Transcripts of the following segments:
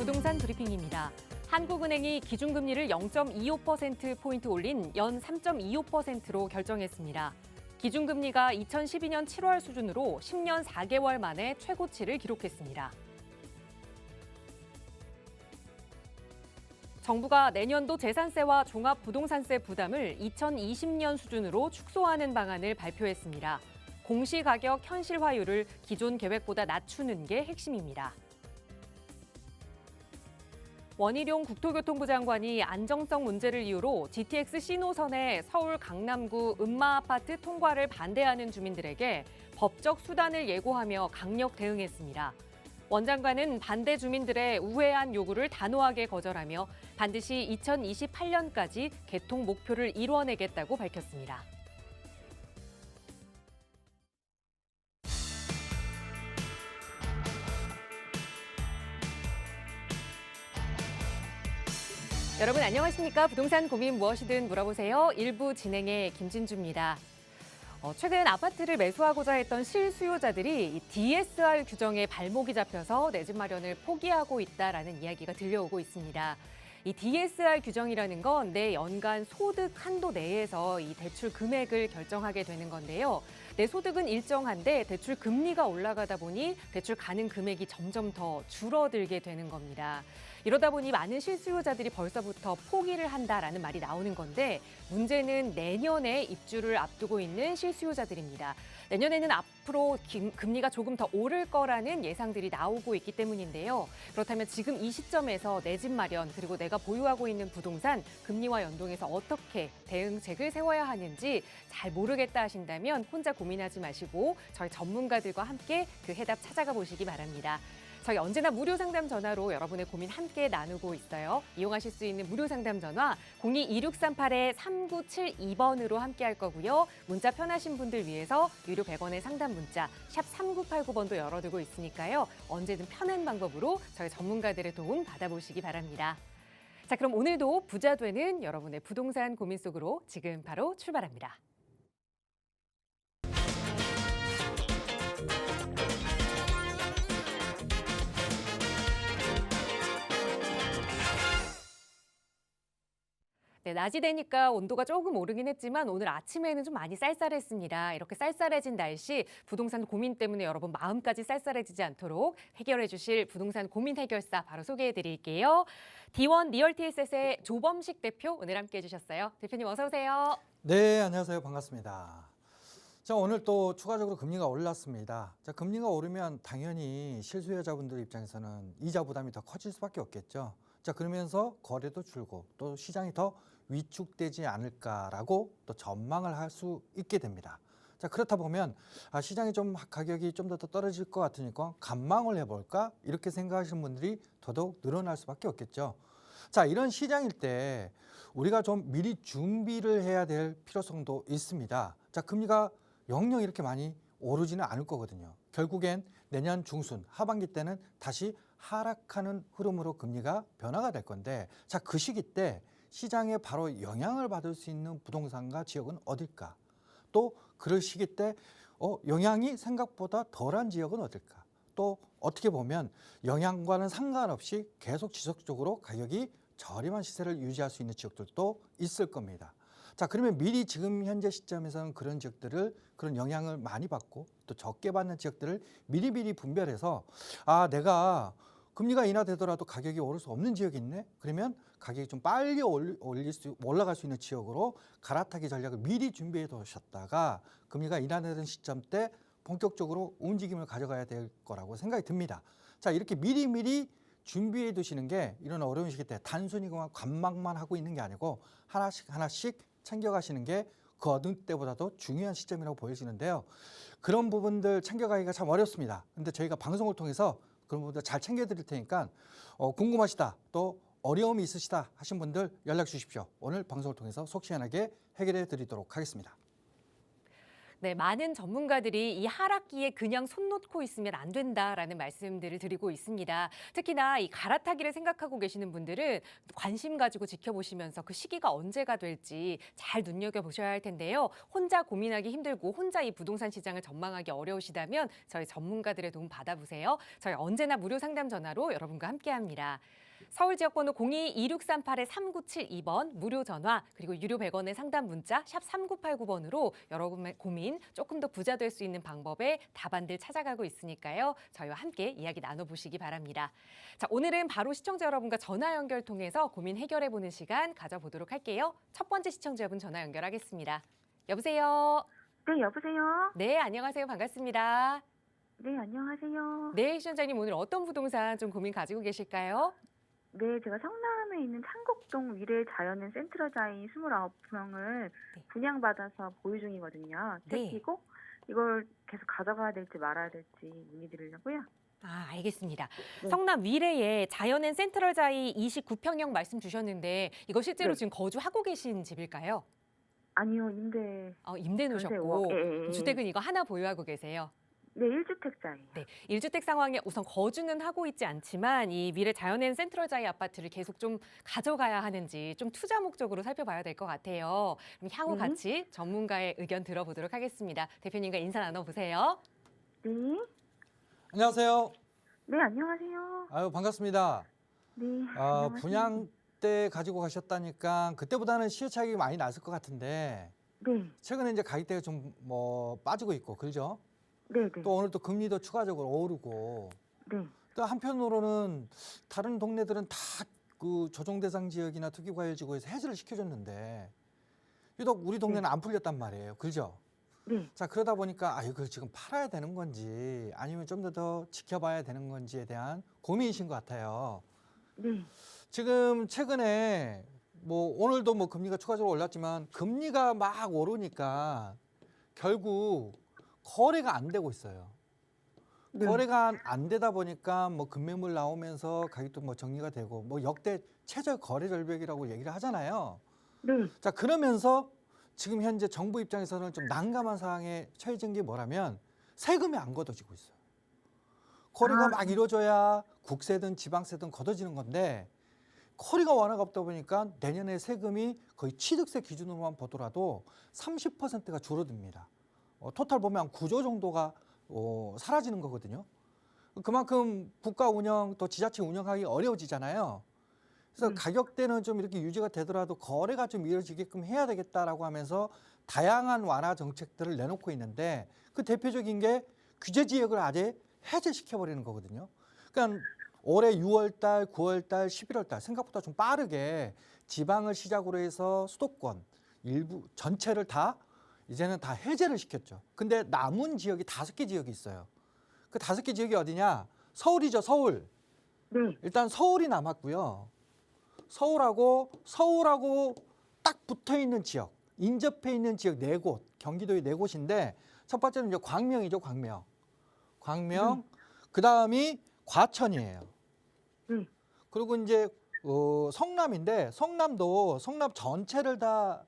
부동산 브리핑입니다. 한국은행이 기준금리를 0.25%포인트 올린 연 3.25%로 결정했습니다. 기준금리가 2012년 7월 수준으로 10년 4개월 만에 최고치를 기록했습니다. 정부가 내년도 재산세와 종합부동산세 부담을 2020년 수준으로 축소하는 방안을 발표했습니다. 공시가격 현실화율을 기존 계획보다 낮추는 게 핵심입니다. 원희룡 국토교통부 장관이 안정성 문제를 이유로 GTX 신호선의 서울 강남구 음마아파트 통과를 반대하는 주민들에게 법적 수단을 예고하며 강력 대응했습니다. 원 장관은 반대 주민들의 우회한 요구를 단호하게 거절하며 반드시 2028년까지 개통 목표를 이뤄내겠다고 밝혔습니다. 여러분 안녕하십니까? 부동산 고민 무엇이든 물어보세요. 1부 진행의 김진주입니다. 최근 아파트를 매수하고자 했던 실수요자들이 이 DSR 규정에 발목이 잡혀서 내 집 마련을 포기하고 있다라는 이야기가 들려오고 있습니다. 이 DSR 규정이라는 건 내 연간 소득 한도 내에서 이 대출 금액을 결정하게 되는 건데요. 내 소득은 일정한데 대출 금리가 올라가다 보니 대출 가능 금액이 점점 더 줄어들게 되는 겁니다. 이러다 보니 많은 실수요자들이 벌써부터 포기를 한다라는 말이 나오는 건데 문제는 내년에 입주를 앞두고 있는 실수요자들입니다. 내년에는 앞으로 금리가 조금 더 오를 거라는 예상들이 나오고 있기 때문인데요. 그렇다면 지금 이 시점에서 내 집 마련 그리고 내가 보유하고 있는 부동산 금리와 연동해서 어떻게 대응책을 세워야 하는지 잘 모르겠다 하신다면 혼자 고민하지 마시고 저희 전문가들과 함께 그 해답 찾아가 보시기 바랍니다. 저희 언제나 무료 상담 전화로 여러분의 고민 함께 나누고 있어요. 이용하실 수 있는 무료 상담 전화 02-2638-3972번으로 함께 할 거고요. 문자 편하신 분들 위해서 유료 100원의 상담 문자 샵 3989번도 열어두고 있으니까요. 언제든 편한 방법으로 저희 전문가들의 도움 받아보시기 바랍니다. 자, 그럼 오늘도 부자 되는 여러분의 부동산 고민 속으로 지금 바로 출발합니다. 네, 낮이 되니까 온도가 조금 오르긴 했지만 오늘 아침에는 좀 많이 쌀쌀했습니다. 이렇게 쌀쌀해진 날씨, 부동산 고민 때문에 여러분 마음까지 쌀쌀해지지 않도록 해결해 주실 부동산 고민 해결사 바로 소개해 드릴게요. D1 리얼티에셋의 조범식 대표 오늘 함께 해주셨어요. 대표님 어서 오세요. 네, 안녕하세요. 반갑습니다. 자, 오늘 또 추가적으로 금리가 올랐습니다. 자, 금리가 오르면 당연히 실수요자분들 입장에서는 이자 부담이 더 커질 수밖에 없겠죠. 자, 그러면서 거래도 줄고 또 시장이 더 위축되지 않을까라고 또 전망을 할 수 있게 됩니다. 자, 그렇다 보면 시장이 좀 가격이 좀 더 떨어질 것 같으니까 관망을 해볼까 이렇게 생각하시는 분들이 더더욱 늘어날 수밖에 없겠죠. 자, 이런 시장일 때 우리가 좀 미리 준비를 해야 될 필요성도 있습니다. 자, 금리가 영영 이렇게 많이 오르지는 않을 거거든요. 결국엔 내년 중순 하반기 때는 다시 하락하는 흐름으로 금리가 변화가 될 건데, 자, 그 시기 때 시장에 바로 영향을 받을 수 있는 부동산과 지역은 어딜까? 또 그럴 시기 때 영향이 생각보다 덜한 지역은 어딜까? 또 어떻게 보면 영향과는 상관없이 계속 지속적으로 가격이 저렴한 시세를 유지할 수 있는 지역들도 있을 겁니다. 자, 그러면 미리 지금 현재 시점에서는 그런 지역들을 그런 영향을 많이 받고 또 적게 받는 지역들을 미리미리 분별해서 내가 금리가 인하되더라도 가격이 오를 수 없는 지역이 있네? 그러면 가격이 좀 빨리 올라갈 수 있는 지역으로 갈아타기 전략을 미리 준비해 두셨다가 금리가 인하되는 시점 때 본격적으로 움직임을 가져가야 될 거라고 생각이 듭니다. 자, 이렇게 미리미리 준비해 두시는 게 이런 어려운 시기 때 단순히 그만 관망만 하고 있는 게 아니고 하나씩 챙겨가시는 게 그 어느 때보다도 중요한 시점이라고 보여지는데요. 그런 부분들 챙겨가기가 참 어렵습니다. 근데 저희가 방송을 통해서 그런 부분들 잘 챙겨드릴 테니까 궁금하시다 또 어려움이 있으시다 하신 분들 연락 주십시오. 오늘 방송을 통해서 속 시원하게 해결해 드리도록 하겠습니다. 네, 많은 전문가들이 이 하락기에 그냥 손 놓고 있으면 안 된다라는 말씀들을 드리고 있습니다. 특히나 이 갈아타기를 생각하고 계시는 분들은 관심 가지고 지켜보시면서 그 시기가 언제가 될지 잘 눈여겨보셔야 할 텐데요. 혼자 고민하기 힘들고 혼자 이 부동산 시장을 전망하기 어려우시다면 저희 전문가들의 도움 받아보세요. 저희 언제나 무료 상담 전화로 여러분과 함께합니다. 서울 지역번호 02-2638-3972번 무료 전화 그리고 유료 100원의 상담 문자 샵 3989번으로 여러분의 고민 조금 더 부자 될 수 있는 방법의 답안들 찾아가고 있으니까요. 저희와 함께 이야기 나눠보시기 바랍니다. 자, 오늘은 바로 시청자 여러분과 전화 연결 통해서 고민 해결해보는 시간 가져보도록 할게요. 첫 번째 시청자 여러분 전화 연결하겠습니다. 여보세요? 네, 여보세요? 네, 안녕하세요. 반갑습니다. 네, 안녕하세요. 네, 시청자님 오늘 어떤 부동산 좀 고민 가지고 계실까요? 네, 제가 성남에 있는 창곡동 위례 자연은 센트럴자이 29평을 네. 분양받아서 보유 중이거든요. 네. 택기고 이걸 계속 가져가야 될지 말아야 될지 문의드리려고요. 아, 알겠습니다. 네. 성남 위례에 자연엔 센트럴자이 29평형 말씀 주셨는데 이거 실제로 네. 지금 거주하고 계신 집일까요? 아니요, 임대. 임대 전세 놓으셨고 오억. 예, 예. 주택은 이거 하나 보유하고 계세요. 네, 1주택자예요. 네, 1주택 상황에 우선 거주는 하고 있지 않지만 이 위례 자연엔 센트럴자이 아파트를 계속 좀 가져가야 하는지 좀 투자 목적으로 살펴봐야 될 것 같아요. 그럼 향후 네. 같이 전문가의 의견 들어보도록 하겠습니다. 대표님과 인사 나눠보세요. 네. 안녕하세요. 네, 안녕하세요. 아유, 반갑습니다. 네. 분양 안녕하세요. 때 가지고 가셨다니까 그때보다는 시세 차익이 많이 났을 것 같은데 네. 최근에 이제 가격대가 좀 뭐 빠지고 있고 그러죠? 네, 네. 또 오늘 또 금리도 추가적으로 오르고 네. 또 한편으로는 다른 동네들은 다 그 조정 대상 지역이나 특유과열지구에서 해제를 시켜줬는데 유독 우리 동네는 안 풀렸단 말이에요. 그죠? 네. 자, 그러다 보니까 이걸 지금 팔아야 되는 건지 아니면 좀 더 지켜봐야 되는 건지에 대한 고민이신 것 같아요. 네. 지금 최근에 뭐 오늘도 뭐 금리가 추가적으로 올랐지만 금리가 막 오르니까 결국 거래가 안 되고 있어요. 네. 거래가 안 되다 보니까 뭐 급매물 나오면서 가격도 뭐 정리가 되고 뭐 역대 최저 거래 절벽이라고 얘기를 하잖아요. 네. 자, 그러면서 지금 현재 정부 입장에서는 좀 난감한 상황에 처해진 게 뭐라면 세금이 안 걷어지고 있어요. 거래가 막 이루어져야 국세든 지방세든 걷어지는 건데 거래가 워낙 없다 보니까 내년에 세금이 거의 취득세 기준으로만 보더라도 30%가 줄어듭니다. 토탈 보면 9조 정도가 사라지는 거거든요. 그만큼 국가 운영 또 지자체 운영하기 어려워지잖아요. 그래서 가격대는 좀 이렇게 유지가 되더라도 거래가 좀 이어지게끔 해야 되겠다라고 하면서 다양한 완화 정책들을 내놓고 있는데 그 대표적인 게 규제 지역을 아예 해제시켜버리는 거거든요. 그러니까 올해 6월달, 9월달, 11월달 생각보다 좀 빠르게 지방을 시작으로 해서 수도권 일부 전체를 다 이제는 다 해제를 시켰죠. 근데 남은 지역이 5개 지역이 있어요. 그 5개 지역이 어디냐? 서울이죠, 서울. 네. 일단 서울이 남았고요. 서울하고 딱 붙어 있는 지역, 인접해 있는 지역 4곳, 경기도의 4곳인데 첫 번째는 이제 광명이죠, 광명. 그다음이 과천이에요. 그리고 이제 성남인데 성남도 성남 전체를 다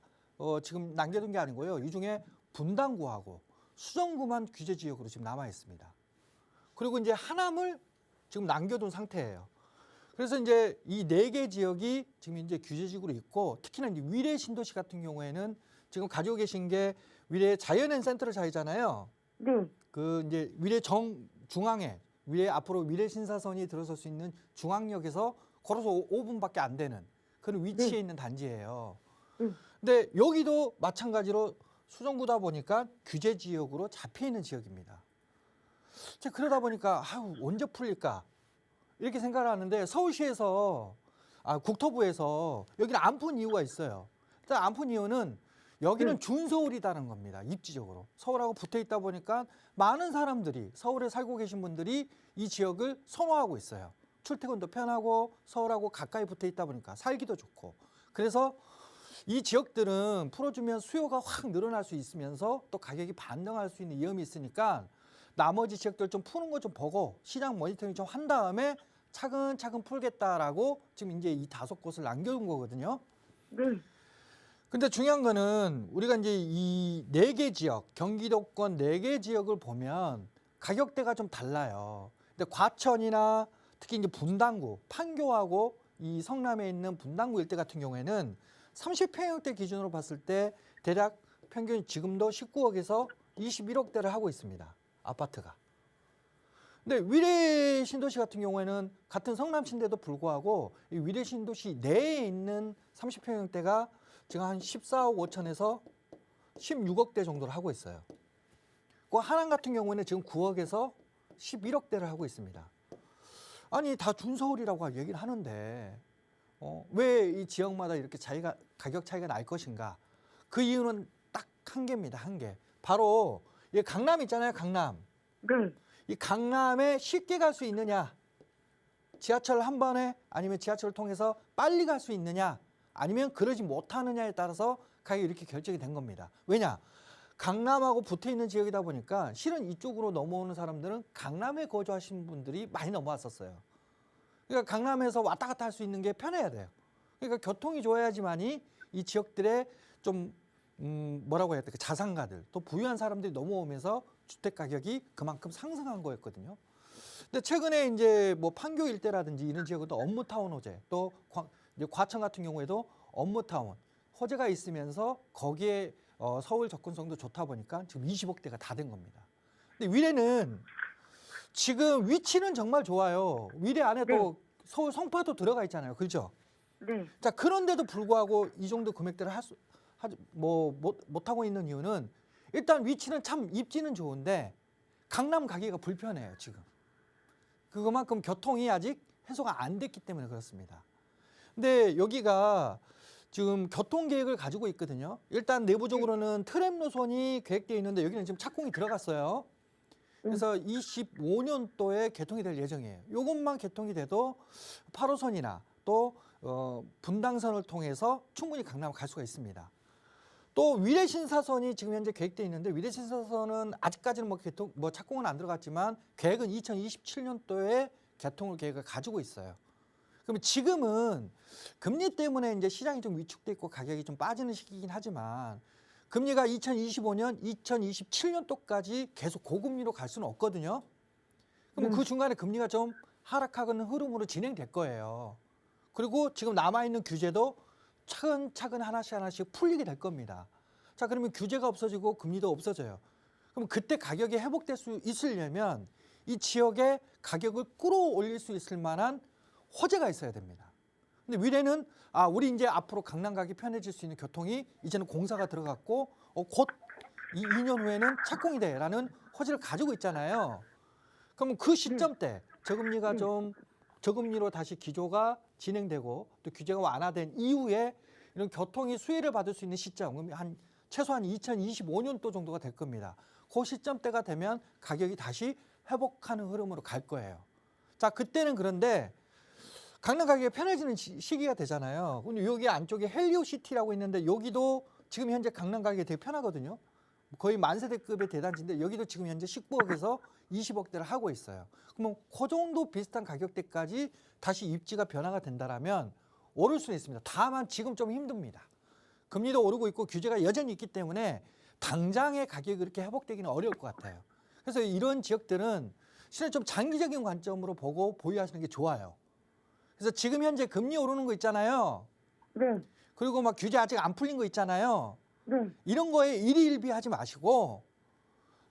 지금 남겨둔 게 아니고요. 이 중에 분당구하고 수정구만 규제 지역으로 지금 남아 있습니다. 그리고 이제 하남을 지금 남겨둔 상태예요. 그래서 이제 이 4개 지역이 지금 이제 규제 지역으로 있고 특히나 이제 위례 신도시 같은 경우에는 지금 가지고 계신 게 위례 자연엔 센트럴자이잖아요. 네. 그 이제 위례 중앙에 위례 앞으로 위례 신사선이 들어설 수 있는 중앙역에서 걸어서 5분밖에 안 되는 그런 위치에 있는 단지예요. 근데 여기도 마찬가지로 수정구다 보니까 규제 지역으로 잡혀 있는 지역입니다. 그러다 보니까 언제 풀릴까 이렇게 생각을 하는데 서울시에서 국토부에서 여기는 안 푼 이유가 있어요. 일단 안 푼 이유는 여기는 준서울이라는 겁니다. 입지적으로. 서울하고 붙어 있다 보니까 많은 사람들이 서울에 살고 계신 분들이 이 지역을 선호하고 있어요. 출퇴근도 편하고 서울하고 가까이 붙어 있다 보니까 살기도 좋고. 그래서 이 지역들은 풀어주면 수요가 확 늘어날 수 있으면서 또 가격이 반등할 수 있는 위험이 있으니까 나머지 지역들 좀 푸는 거 좀 보고 시장 모니터링 좀 한 다음에 차근차근 풀겠다라고 지금 이제 이 5곳을 남겨둔 거거든요. 네. 근데 중요한 거는 우리가 이제 이 4개 지역, 경기도권 4개 지역을 보면 가격대가 좀 달라요. 근데 과천이나 특히 이제 분당구, 판교하고 이 성남에 있는 분당구 일대 같은 경우에는 30평형대 기준으로 봤을 때 대략 평균 지금도 19억에서 21억대를 하고 있습니다. 아파트가. 근데 위례 신도시 같은 경우에는 같은 성남시인데도 불구하고 이 위례 신도시 내에 있는 30평형대가 지금 한 14억 5천에서 16억대 정도를 하고 있어요. 그 하남 같은 경우에는 지금 9억에서 11억대를 하고 있습니다. 아니 다 준서울이라고 얘기를 하는데 왜 이 지역마다 이렇게 가격 차이가 날 것인가? 그 이유는 딱 한 개입니다. 한 개. 바로 이 강남 있잖아요. 강남. 네. 이 강남에 쉽게 갈 수 있느냐? 지하철 한 번에 아니면 지하철을 통해서 빨리 갈 수 있느냐? 아니면 그러지 못하느냐에 따라서 가격이 이렇게 결정이 된 겁니다. 왜냐? 강남하고 붙어 있는 지역이다 보니까 실은 이쪽으로 넘어오는 사람들은 강남에 거주하시는 분들이 많이 넘어왔었어요. 그러니까 강남에서 왔다 갔다 할 수 있는 게 편해야 돼요. 그러니까 교통이 좋아야지만이 이 지역들의 좀 뭐라고 해야 될까? 자산가들 또 부유한 사람들이 넘어오면서 주택 가격이 그만큼 상승한 거였거든요. 근데 최근에 이제 뭐 판교 일대라든지 이런 지역도 업무타운 호재, 또 이제 과천 같은 경우에도 업무타운 호재가 있으면서 거기에 서울 접근성도 좋다 보니까 지금 20억대가 다 된 겁니다. 근데 위례는 지금 위치는 정말 좋아요. 위례 안에 또 서울 성파도 들어가 있잖아요. 그렇죠? 네. 자, 그런데도 불구하고 이 정도 금액대를 못하고 있는 이유는 일단 위치는 참 입지는 좋은데 강남 가기가 불편해요, 지금. 그만큼 교통이 아직 해소가 안 됐기 때문에 그렇습니다. 근데 여기가 지금 교통 계획을 가지고 있거든요. 일단 내부적으로는 트램 노선이 계획되어 있는데 여기는 지금 착공이 들어갔어요. 그래서 25년도에 개통이 될 예정이에요. 이것만 개통이 돼도 8호선이나 또 분당선을 통해서 충분히 강남을 갈 수가 있습니다. 또 위례신사선이 지금 현재 계획되어 있는데 위례신사선은 아직까지는 착공은 안 들어갔지만 계획은 2027년도에 개통을 계획을 가지고 있어요. 그러면 지금은 금리 때문에 이제 시장이 좀 위축돼 있고 가격이 좀 빠지는 시기이긴 하지만 금리가 2025년, 2027년도까지 계속 고금리로 갈 수는 없거든요. 그럼 그 중간에 금리가 좀 하락하는 흐름으로 진행될 거예요. 그리고 지금 남아있는 규제도 차근차근 하나씩 풀리게 될 겁니다. 자, 그러면 규제가 없어지고 금리도 없어져요. 그럼 그때 가격이 회복될 수 있으려면 이 지역의 가격을 끌어올릴 수 있을 만한 호재가 있어야 됩니다. 근데 위례는 우리 이제 앞으로 강남 가기 편해질 수 있는 교통이 이제는 공사가 들어갔고 곧 2년 후에는 착공이 돼라는 호재를 가지고 있잖아요. 그러면 그 시점 때 저금리가 좀 저금리로 다시 기조가 진행되고 또 규제가 완화된 이후에 이런 교통이 수혜를 받을 수 있는 시점, 최소한 2025년도 정도가 될 겁니다. 그 시점대가 되면 가격이 다시 회복하는 흐름으로 갈 거예요. 자, 그때는 그런데 강남 가기가 편해지는 시기가 되잖아요. 근데 여기 안쪽에 헬리오시티라고 있는데 여기도 지금 현재 강남 가기가 되게 편하거든요. 거의 만세대급의 대단지인데 여기도 지금 현재 19억에서 20억대를 하고 있어요. 그러면 그 정도 비슷한 가격대까지 다시 입지가 변화가 된다라면 오를 수는 있습니다. 다만 지금 좀 힘듭니다. 금리도 오르고 있고 규제가 여전히 있기 때문에 당장의 가격이 그렇게 회복되기는 어려울 것 같아요. 그래서 이런 지역들은 실은 좀 장기적인 관점으로 보고 보유하시는 게 좋아요. 그래서 지금 현재 금리 오르는 거 있잖아요. 네. 그리고 막 규제 아직 안 풀린 거 있잖아요. 네. 이런 거에 일희일비하지 마시고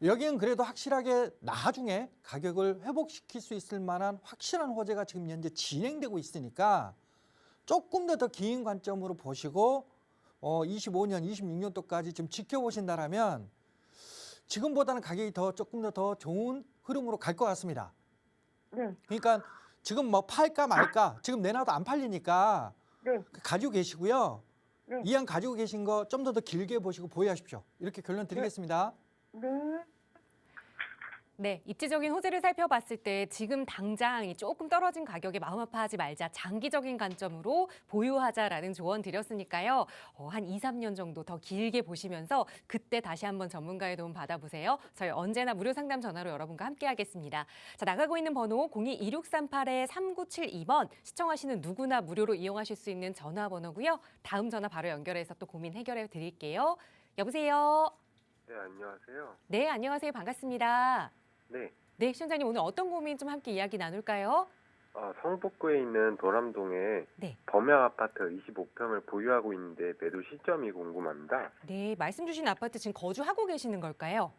여기는 그래도 확실하게 나중에 가격을 회복시킬 수 있을 만한 확실한 호재가 지금 현재 진행되고 있으니까 조금 더 긴 관점으로 보시고 25년, 26년도까지 좀 지켜보신다라면 지금보다는 가격이 조금 더 좋은 흐름으로 갈 것 같습니다. 네. 그러니까 지금 뭐 팔까 말까 지금 내놔도 안 팔리니까 네. 가지고 계시고요. 네. 이왕 가지고 계신 거 좀 더 길게 보시고 보유하십시오. 이렇게 결론 드리겠습니다. 네. 네, 입지적인 호재를 살펴봤을 때 지금 당장 이 조금 떨어진 가격에 마음 아파하지 말자. 장기적인 관점으로 보유하자라는 조언 드렸으니까요. 한 2, 3년 정도 더 길게 보시면서 그때 다시 한번 전문가의 도움 받아보세요. 저희 언제나 무료 상담 전화로 여러분과 함께하겠습니다. 자, 나가고 있는 번호 02-2638-3972번 시청하시는 누구나 무료로 이용하실 수 있는 전화번호고요. 다음 전화 바로 연결해서 또 고민 해결해 드릴게요. 여보세요. 네, 안녕하세요. 네, 안녕하세요. 반갑습니다. 네, 네, 시청자님 오늘 어떤 고민 좀 함께 이야기 나눌까요? 성북구에 있는 도남동에 네. 범양 아파트 25평을 보유하고 있는데 매도 시점이 궁금합니다. 네, 말씀 주신 아파트 지금 거주하고 계시는 걸까요?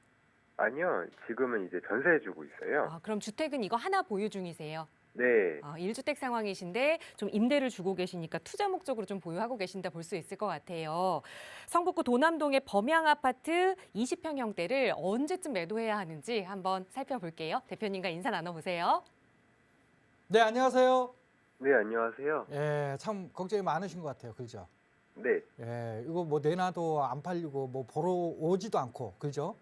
아니요, 지금은 이제 전세해주고 있어요. 그럼 주택은 이거 하나 보유 중이세요? 네, 1주택 상황이신데 좀 임대를 주고 계시니까 투자 목적으로 좀 보유하고 계신다 볼 수 있을 것 같아요. 성북구 도남동의 범양 아파트 20평형대를 언제쯤 매도해야 하는지 한번 살펴볼게요. 대표님과 인사 나눠보세요. 네, 안녕하세요. 네, 안녕하세요. 예, 참 걱정이 많으신 것 같아요. 그죠? 네, 예, 이거 뭐 내놔도 안 팔리고 뭐 보러 오지도 않고, 그죠?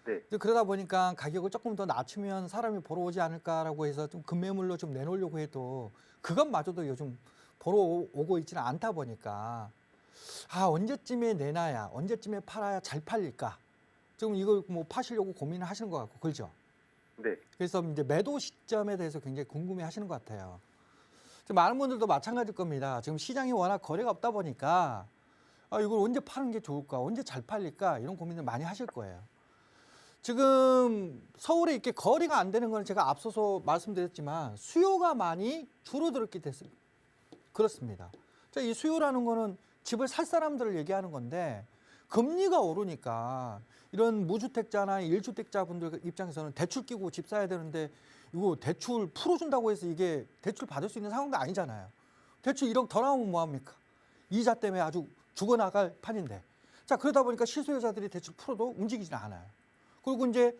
네, 이제 그러다 보니까 가격을 조금 더 낮추면 사람이 보러 오지 않을까라고 해서 좀 급매물로 좀 내놓으려고 해도 그것마저도 요즘 보러 오고 있지는 않다 보니까 언제쯤에 내놔야, 언제쯤에 팔아야 잘 팔릴까? 지금 이걸 뭐 파시려고 고민을 하시는 것 같고, 그렇죠? 네, 그래서 이제 매도 시점에 대해서 굉장히 궁금해 하시는 것 같아요. 지금 많은 분들도 마찬가지일 겁니다. 지금 시장이 워낙 거래가 없다 보니까 이걸 언제 파는 게 좋을까? 언제 잘 팔릴까? 이런 고민을 많이 하실 거예요. 지금 서울에 이렇게 거래가 안 되는 건 제가 앞서서 말씀드렸지만 수요가 많이 줄어들었기 때문에 그렇습니다. 자, 이 수요라는 거는 집을 살 사람들을 얘기하는 건데 금리가 오르니까 이런 무주택자나 1주택자분들 입장에서는 대출 끼고 집 사야 되는데 이거 대출 풀어준다고 해서 이게 대출 받을 수 있는 상황도 아니잖아요. 대출 1억 더 나오면 뭐합니까? 이자 때문에 아주 죽어나갈 판인데. 자, 그러다 보니까 실수요자들이 대출 풀어도 움직이지는 않아요. 그리고 이제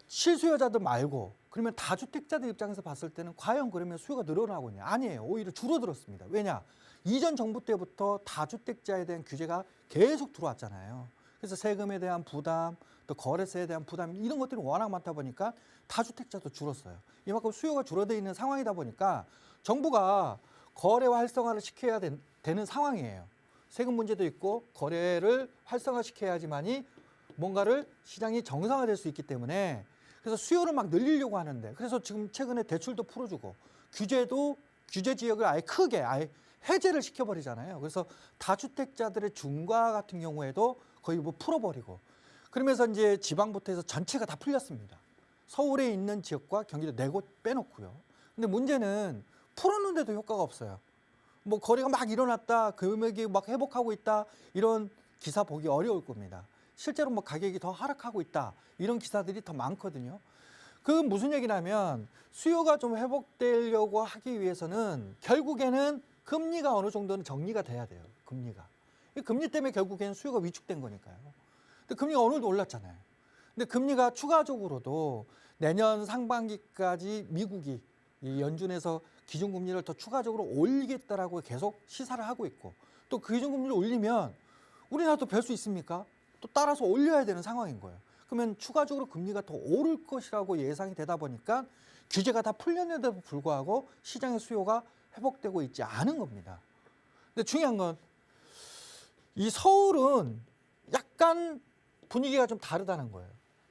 실수요자들 말고 그러면 다주택자들 입장에서 봤을 때는 과연 그러면 수요가 늘어나고 있냐? 아니에요. 오히려 줄어들었습니다. 왜냐? 이전 정부 때부터 다주택자에 대한 규제가 계속 들어왔잖아요. 그래서 세금에 대한 부담, 또 거래세에 대한 부담 이런 것들이 워낙 많다 보니까 다주택자도 줄었어요. 이만큼 수요가 줄어들 있는 상황이다 보니까 정부가 거래 활성화를 시켜야 되는 상황이에요. 세금 문제도 있고 거래를 활성화시켜야지만이 뭔가를 시장이 정상화될 수 있기 때문에 그래서 수요를 막 늘리려고 하는데 그래서 지금 최근에 대출도 풀어주고 규제도 규제 지역을 아예 크게 아예 해제를 시켜버리잖아요. 그래서 다주택자들의 중과 같은 경우에도 거의 뭐 풀어버리고 그러면서 이제 지방부터 해서 전체가 다 풀렸습니다. 서울에 있는 지역과 경기도 4곳 빼놓고요. 근데 문제는 풀었는데도 효과가 없어요. 뭐 거래가 막 일어났다, 금액이 막 회복하고 있다 이런 기사 보기 어려울 겁니다. 실제로 뭐 가격이 더 하락하고 있다 이런 기사들이 더 많거든요. 그 무슨 얘기냐면 수요가 좀 회복되려고 하기 위해서는 결국에는 금리가 어느 정도는 정리가 돼야 돼요. 금리가. 이 금리 때문에 결국에는 수요가 위축된 거니까요. 근데 금리가 어느 정도 올랐잖아요. 근데 금리가 추가적으로도 내년 상반기까지 미국이 이 연준에서 기준금리를 더 추가적으로 올리겠다라고 계속 시사를 하고 있고 또 그 기준금리를 올리면 우리나라도 별 수 있습니까? 또 따라서 올려야 되는 상황인 거예요. 그러면 추가적으로 금리가 더 오를 것이라고 예상이 되다 보니까 규제가 다 풀렸는데도 불구하고 시장의 수요가 회복되고 있지 않은 겁니다. 근데 중요한 건 이 서울은 약간 분위기가 좀 다르다는 거예요.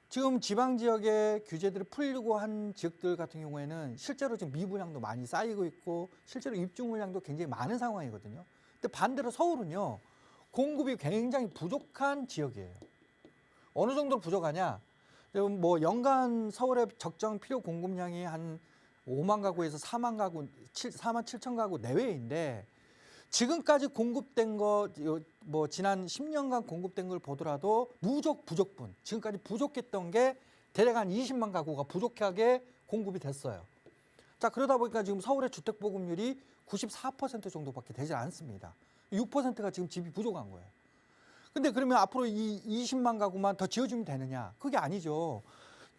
지금 지방 지역의 규제들을 풀리고 한 지역들 같은 경우에는 실제로 지금 미분양도 많이 쌓이고 있고 실제로 입주 물량도 굉장히 많은 상황이거든요. 근데 반대로 서울은요. 공급이 굉장히 부족한 지역이에요. 어느 정도로 부족하냐? 뭐 연간 서울의 적정 필요 공급량이 한 5만 가구에서 4만 가구, 4만 7천 가구 내외인데 지금까지 공급된 거, 뭐 지난 10년간 공급된 걸 보더라도 누적 부족분, 지금까지 부족했던 게 대략 한 20만 가구가 부족하게 공급이 됐어요. 자, 그러다 보니까 지금 서울의 주택 보급률이 94% 정도밖에 되지 않습니다. 6%가 지금 집이 부족한 거예요. 근데 그러면 앞으로 이 20만 가구만 더 지어주면 되느냐? 그게 아니죠.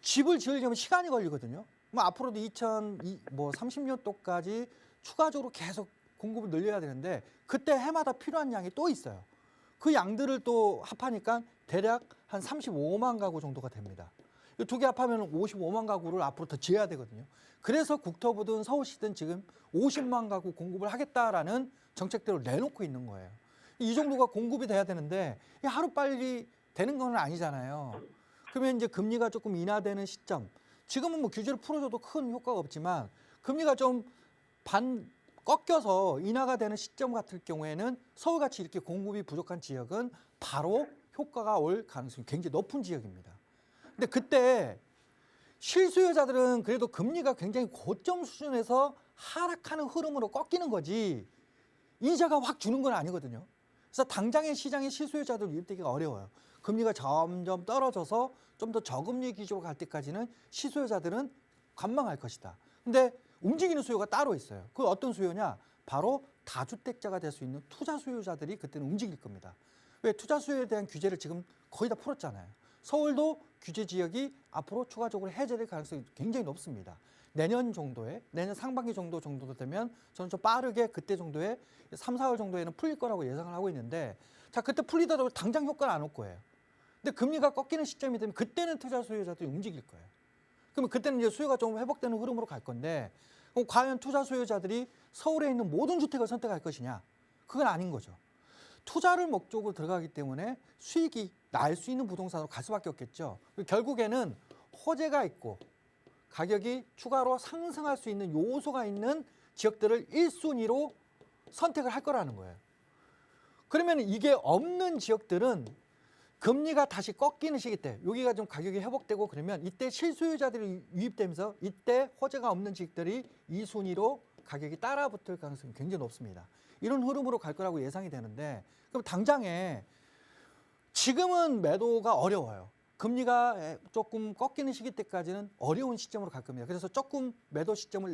집을 지으려면 시간이 걸리거든요. 뭐 앞으로도 2030년도까지 추가적으로 계속 공급을 늘려야 되는데 그때 해마다 필요한 양이 또 있어요. 그 양들을 또 합하니까 대략 한 35만 가구 정도가 됩니다. 이 두 개 합하면 55만 가구를 앞으로 더 지어야 되거든요. 그래서 국토부든 서울시든 지금 50만 가구 공급을 하겠다라는 정책대로 내놓고 있는 거예요. 이 정도가 공급이 돼야 되는데 하루빨리 되는 건 아니잖아요. 그러면 이제 금리가 조금 인하되는 시점, 지금은 뭐 규제를 풀어줘도 큰 효과가 없지만 금리가 좀 꺾여서 인하가 되는 시점 같을 경우에는 서울같이 이렇게 공급이 부족한 지역은 바로 효과가 올 가능성이 굉장히 높은 지역입니다. 근데 그때 실수요자들은 그래도 금리가 굉장히 고점 수준에서 하락하는 흐름으로 꺾이는 거지 이자가 확 주는 건 아니거든요. 그래서 당장의 시장의 실수요자들 유입되기가 어려워요. 금리가 점점 떨어져서 좀 더 저금리 기조로 갈 때까지는 실수요자들은 관망할 것이다. 근데 움직이는 수요가 따로 있어요. 그 어떤 수요냐? 바로 다주택자가 될 수 있는 투자 수요자들이 그때는 움직일 겁니다. 왜? 투자 수요에 대한 규제를 지금 거의 다 풀었잖아요. 서울도 규제 지역이 앞으로 추가적으로 해제될 가능성이 굉장히 높습니다. 내년 정도에, 내년 상반기 정도 되면 저는 좀 빠르게 그때 정도에 3, 4월 정도에는 풀릴 거라고 예상을 하고 있는데, 자, 그때 풀리더라도 당장 효과는 안 올 거예요. 근데 금리가 꺾이는 시점이 되면 그때는 투자 수요자들이 움직일 거예요. 그러면 그때는 이제 수요가 좀 회복되는 흐름으로 갈 건데, 그럼 과연 투자 수요자들이 서울에 있는 모든 주택을 선택할 것이냐? 그건 아닌 거죠. 투자를 목적으로 들어가기 때문에 수익이 날 수 있는 부동산으로 갈 수밖에 없겠죠. 결국에는 호재가 있고 가격이 추가로 상승할 수 있는 요소가 있는 지역들을 1순위로 선택을 할 거라는 거예요. 그러면 이게 없는 지역들은 금리가 다시 꺾이는 시기 때 여기가 좀 가격이 회복되고 그러면 이때 실수요자들이 유입되면서 이때 호재가 없는 지역들이 2순위로 가격이 따라붙을 가능성이 굉장히 높습니다. 이런 흐름으로 갈 거라고 예상이 되는데, 그럼 당장에 지금은 매도가 어려워요. 금리가 조금 꺾이는 시기 때까지는 어려운 시점으로 갈 겁니다. 그래서 조금 매도 시점을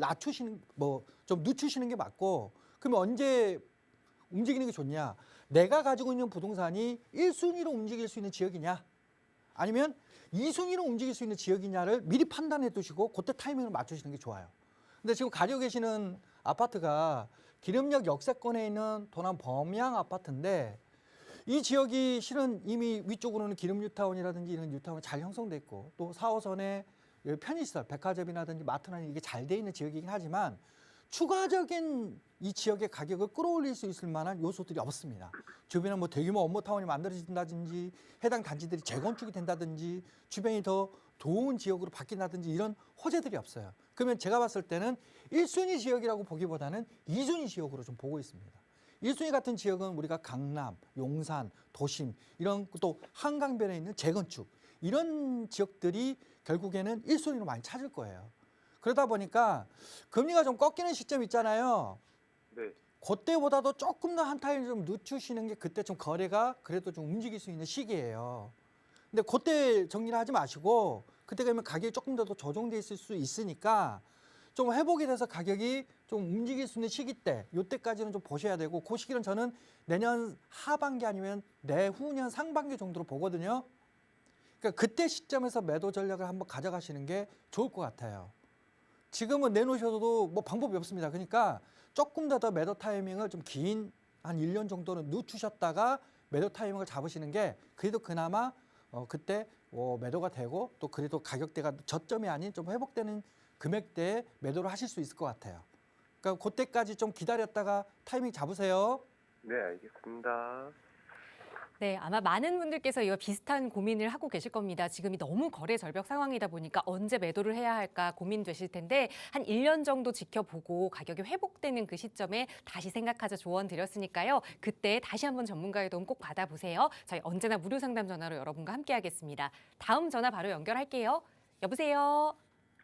좀 늦추시는 게 맞고, 그러면 언제 움직이는 게 좋냐? 내가 가지고 있는 부동산이 1순위로 움직일 수 있는 지역이냐? 아니면 2순위로 움직일 수 있는 지역이냐를 미리 판단해 두시고 그때 타이밍을 맞추시는 게 좋아요. 근데 지금 가지고 계시는 아파트가 기름역 역세권에 있는 도남 범양 아파트인데, 이 지역이 실은 이미 위쪽으로는 기름 뉴타운이라든지 이런 뉴타운이 잘 형성돼 있고 또 4호선에 편의시설, 백화점이라든지 마트나 이게 잘 돼 있는 지역이긴 하지만 추가적인 이 지역의 가격을 끌어올릴 수 있을 만한 요소들이 없습니다. 주변에 뭐 대규모 업무타운이 만들어진다든지 해당 단지들이 재건축이 된다든지 주변이 더 좋은 지역으로 바뀐다든지 이런 호재들이 없어요. 그러면 제가 봤을 때는 1순위 지역이라고 보기보다는 2순위 지역으로 좀 보고 있습니다. 1순위 같은 지역은 우리가 강남, 용산, 도심 이런 또 한강변에 있는 재건축 이런 지역들이 결국에는 1순위로 많이 찾을 거예요. 그러다 보니까 금리가 좀 꺾이는 시점 있잖아요. 네. 그때보다도 조금 더 한 타임 좀 늦추시는 게 그때 좀 거래가 그래도 좀 움직일 수 있는 시기예요. 근데 그때 정리를 하지 마시고 그때 가면 가격이 조금 더 조정돼 있을 수 있으니까 좀 회복이 돼서 가격이 좀 움직일 수 있는 시기 때, 이때까지는 좀 보셔야 되고, 그 시기는 저는 내년 하반기 아니면 내후년 상반기 정도로 보거든요. 그러니까 그때 시점에서 매도 전략을 한번 가져가시는 게 좋을 것 같아요. 지금은 내놓으셔도 뭐 방법이 없습니다. 그러니까 조금 더 매도 타이밍을 좀 긴 한 1년 정도는 늦추셨다가 매도 타이밍을 잡으시는 게 그래도 그나마 그때 매도가 되고 또 그래도 가격대가 저점이 아닌 좀 회복되는 금액대에 매도를 하실 수 있을 것 같아요. 그러니까 그때까지 좀 기다렸다가 타이밍 잡으세요. 네, 알겠습니다. 네, 아마 많은 분들께서 이와 비슷한 고민을 하고 계실 겁니다. 지금이 너무 거래 절벽 상황이다 보니까 언제 매도를 해야 할까 고민되실 텐데 한 1년 정도 지켜보고 가격이 회복되는 그 시점에 다시 생각하자 조언 드렸으니까요. 그때 다시 한번 전문가의 도움 꼭 받아보세요. 저희 언제나 무료 상담 전화로 여러분과 함께하겠습니다. 다음 전화 바로 연결할게요. 여보세요?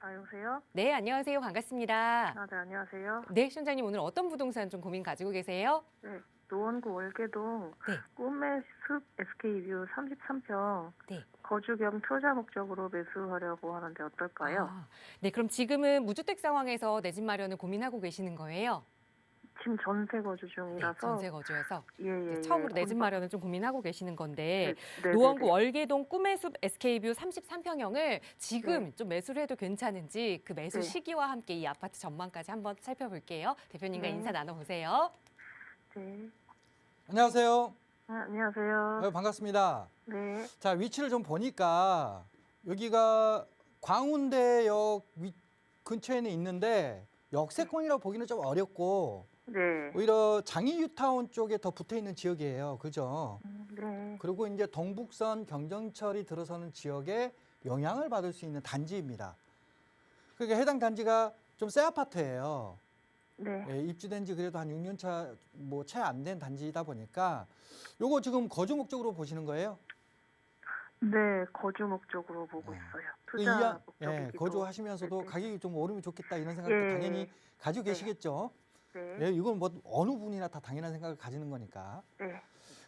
여보세요? 네, 안녕하세요. 반갑습니다. 네, 안녕하세요. 네, 시청자님 오늘 어떤 부동산 좀 고민 가지고 계세요? 네, 노원구 월계동 네. 꿈의 숲 SK뷰 33평 네. 거주 겸 투자 목적으로 매수하려고 하는데 어떨까요? 네, 그럼 지금은 무주택 상황에서 내 집 마련을 고민하고 계시는 거예요? 지금 전세 거주 네, 중이라서 전세 거주여서 예. 처음으로 내 집 마련을 좀 고민하고 계시는 건데 네, 노원구 월계동 꿈의 숲 SK뷰 33평형을 지금 네. 좀 매수를 해도 괜찮은지 그 매수 네. 시기와 함께 이 아파트 전망까지 한번 살펴볼게요. 대표님과 네. 인사 나눠보세요. 네. 안녕하세요. 안녕하세요. 반갑습니다. 네. 자, 위치를 좀 보니까 여기가 광운대역 근처에는 있는데 역세권이라고 보기는 좀 어렵고 네. 오히려 장이유타운 쪽에 더 붙어 있는 지역이에요. 그죠? 네. 그리고 이제 동북선 경정철이 들어서는 지역에 영향을 받을 수 있는 단지입니다. 그러니까 해당 단지가 좀 새 아파트예요. 네. 예, 입주된 지 그래도 한 6년 차 뭐 채 안 된 단지이다 보니까 요거 지금 거주 목적으로 보시는 거예요? 네, 거주 목적으로 보고 있어요. 그 투자 목적이기도. 예, 거주하시면서도 네네. 가격이 좀 오르면 좋겠다 이런 생각도 예. 당연히 가지고 네. 계시겠죠. 네. 예, 이건 뭐 어느 분이나 다 당연한 생각을 가지는 거니까. 네.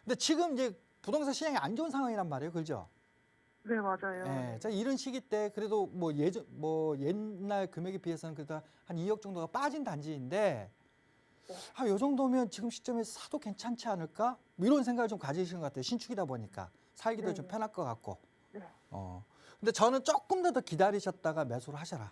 근데 지금 이제 부동산 시장이 안 좋은 상황이란 말이에요, 그죠? 네, 맞아요. 예, 자 이런 시기 때 그래도 뭐 옛날 금액에 비해서는 그래도 한 2억 정도가 빠진 단지인데, 요 정도면 지금 시점에서 사도 괜찮지 않을까? 뭐 이런 생각을 좀 가지시는 것 같아요. 신축이다 보니까 살기도 네. 좀 편할 것 같고. 네. 근데 저는 조금 더 기다리셨다가 매수를 하셔라.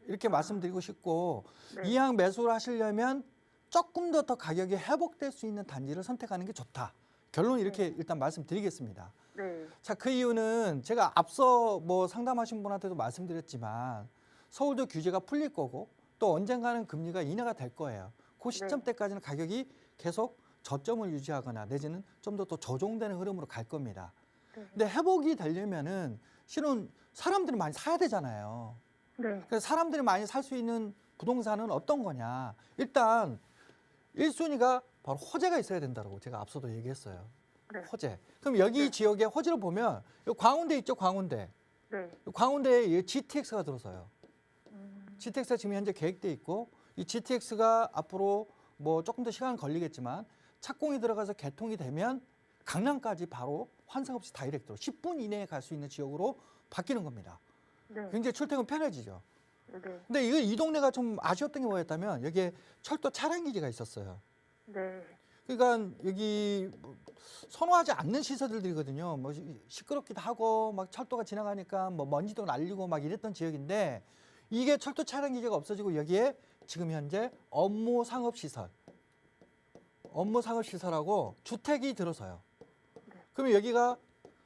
이렇게 말씀드리고 싶고, 네. 이왕 매수를 하시려면 조금 더 가격이 회복될 수 있는 단지를 선택하는 게 좋다. 결론 이렇게 일단 말씀드리겠습니다. 네. 자, 그 이유는 제가 앞서 뭐 상담하신 분한테도 말씀드렸지만 서울도 규제가 풀릴 거고 또 언젠가는 금리가 인하가 될 거예요. 그 시점 네. 때까지는 가격이 계속 저점을 유지하거나 내지는 좀 더 또 조정되는 흐름으로 갈 겁니다. 네. 근데 회복이 되려면은 실은 사람들이 많이 사야 되잖아요. 네. 그래서 사람들이 많이 살 수 있는 부동산은 어떤 거냐? 일단 1순위가 바로 호재가 있어야 된다고 제가 앞서도 얘기했어요. 네. 호재. 그럼 여기 네. 지역의 호재를 보면 요 광운대 있죠, 광운대. 네. 광운대에 GTX가 들어서요. 음, GTX가 지금 현재 계획돼 있고 이 GTX가 앞으로 뭐 조금 더 시간 걸리겠지만 착공이 들어가서 개통이 되면 강남까지 바로 환승 없이 다이렉트로 10분 이내에 갈 수 있는 지역으로 바뀌는 겁니다. 네. 굉장히 출퇴근 편해지죠. 네. 근데 이 동네가 좀 아쉬웠던 게 뭐였다면 여기에 철도 차량 기지가 있었어요. 네. 그러니까 여기 뭐 선호하지 않는 시설들이거든요. 뭐 시끄럽기도 하고 막 철도가 지나가니까 뭐 먼지도 날리고 막 이랬던 지역인데 이게 철도 차량 기지가 없어지고 여기에 지금 현재 업무 상업 시설하고 주택이 들어서요. 그러면 여기가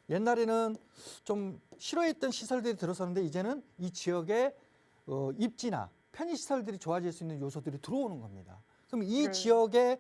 옛날에는 좀 싫어했던 시설들이 들어섰는데 이제는 이 지역에 입지나 편의시설들이 좋아질 수 있는 요소들이 들어오는 겁니다. 그럼 이 네. 지역에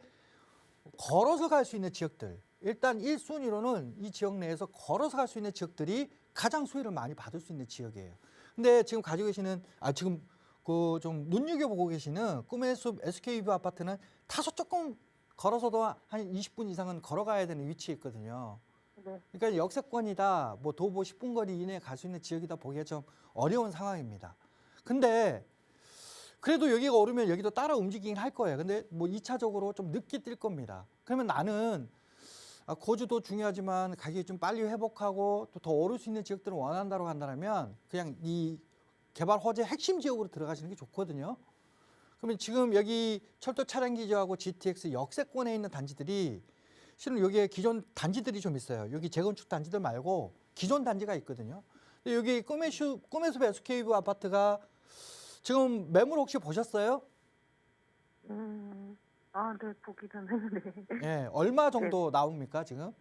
걸어서 갈 수 있는 지역들, 일단 1순위로는 이 지역 내에서 걸어서 갈 수 있는 지역들이 가장 수혜를 많이 받을 수 있는 지역이에요. 근데 지금 가지고 계시는, 지금 그 좀 눈여겨보고 계시는 꿈의 숲 SK뷰 아파트는 다소 조금 걸어서도 한 20분 이상은 걸어가야 되는 위치에 있거든요. 네. 그러니까 역세권이다, 뭐 도보 10분 거리 이내에 갈 수 있는 지역이다 보기가 좀 어려운 상황입니다. 근데 그래도 여기가 오르면 여기도 따라 움직이긴 할 거예요. 근데 뭐 2차적으로 좀 늦게 뛸 겁니다. 그러면 나는 거주도 중요하지만 가격이 좀 빨리 회복하고 또 더 오를 수 있는 지역들을 원한다고 한다면 그냥 이 개발 호재 핵심 지역으로 들어가시는 게 좋거든요. 그러면 지금 여기 철도 차량 기지하고 GTX 역세권에 있는 단지들이 실은 여기에 기존 단지들이 좀 있어요. 여기 재건축 단지들 말고 기존 단지가 있거든요. 근데 여기 꿈의 숲 SK뷰 아파트가 지금 매물 혹시 보셨어요? 네, 보기는 했는데. 예, 얼마 정도 나옵니까 지금?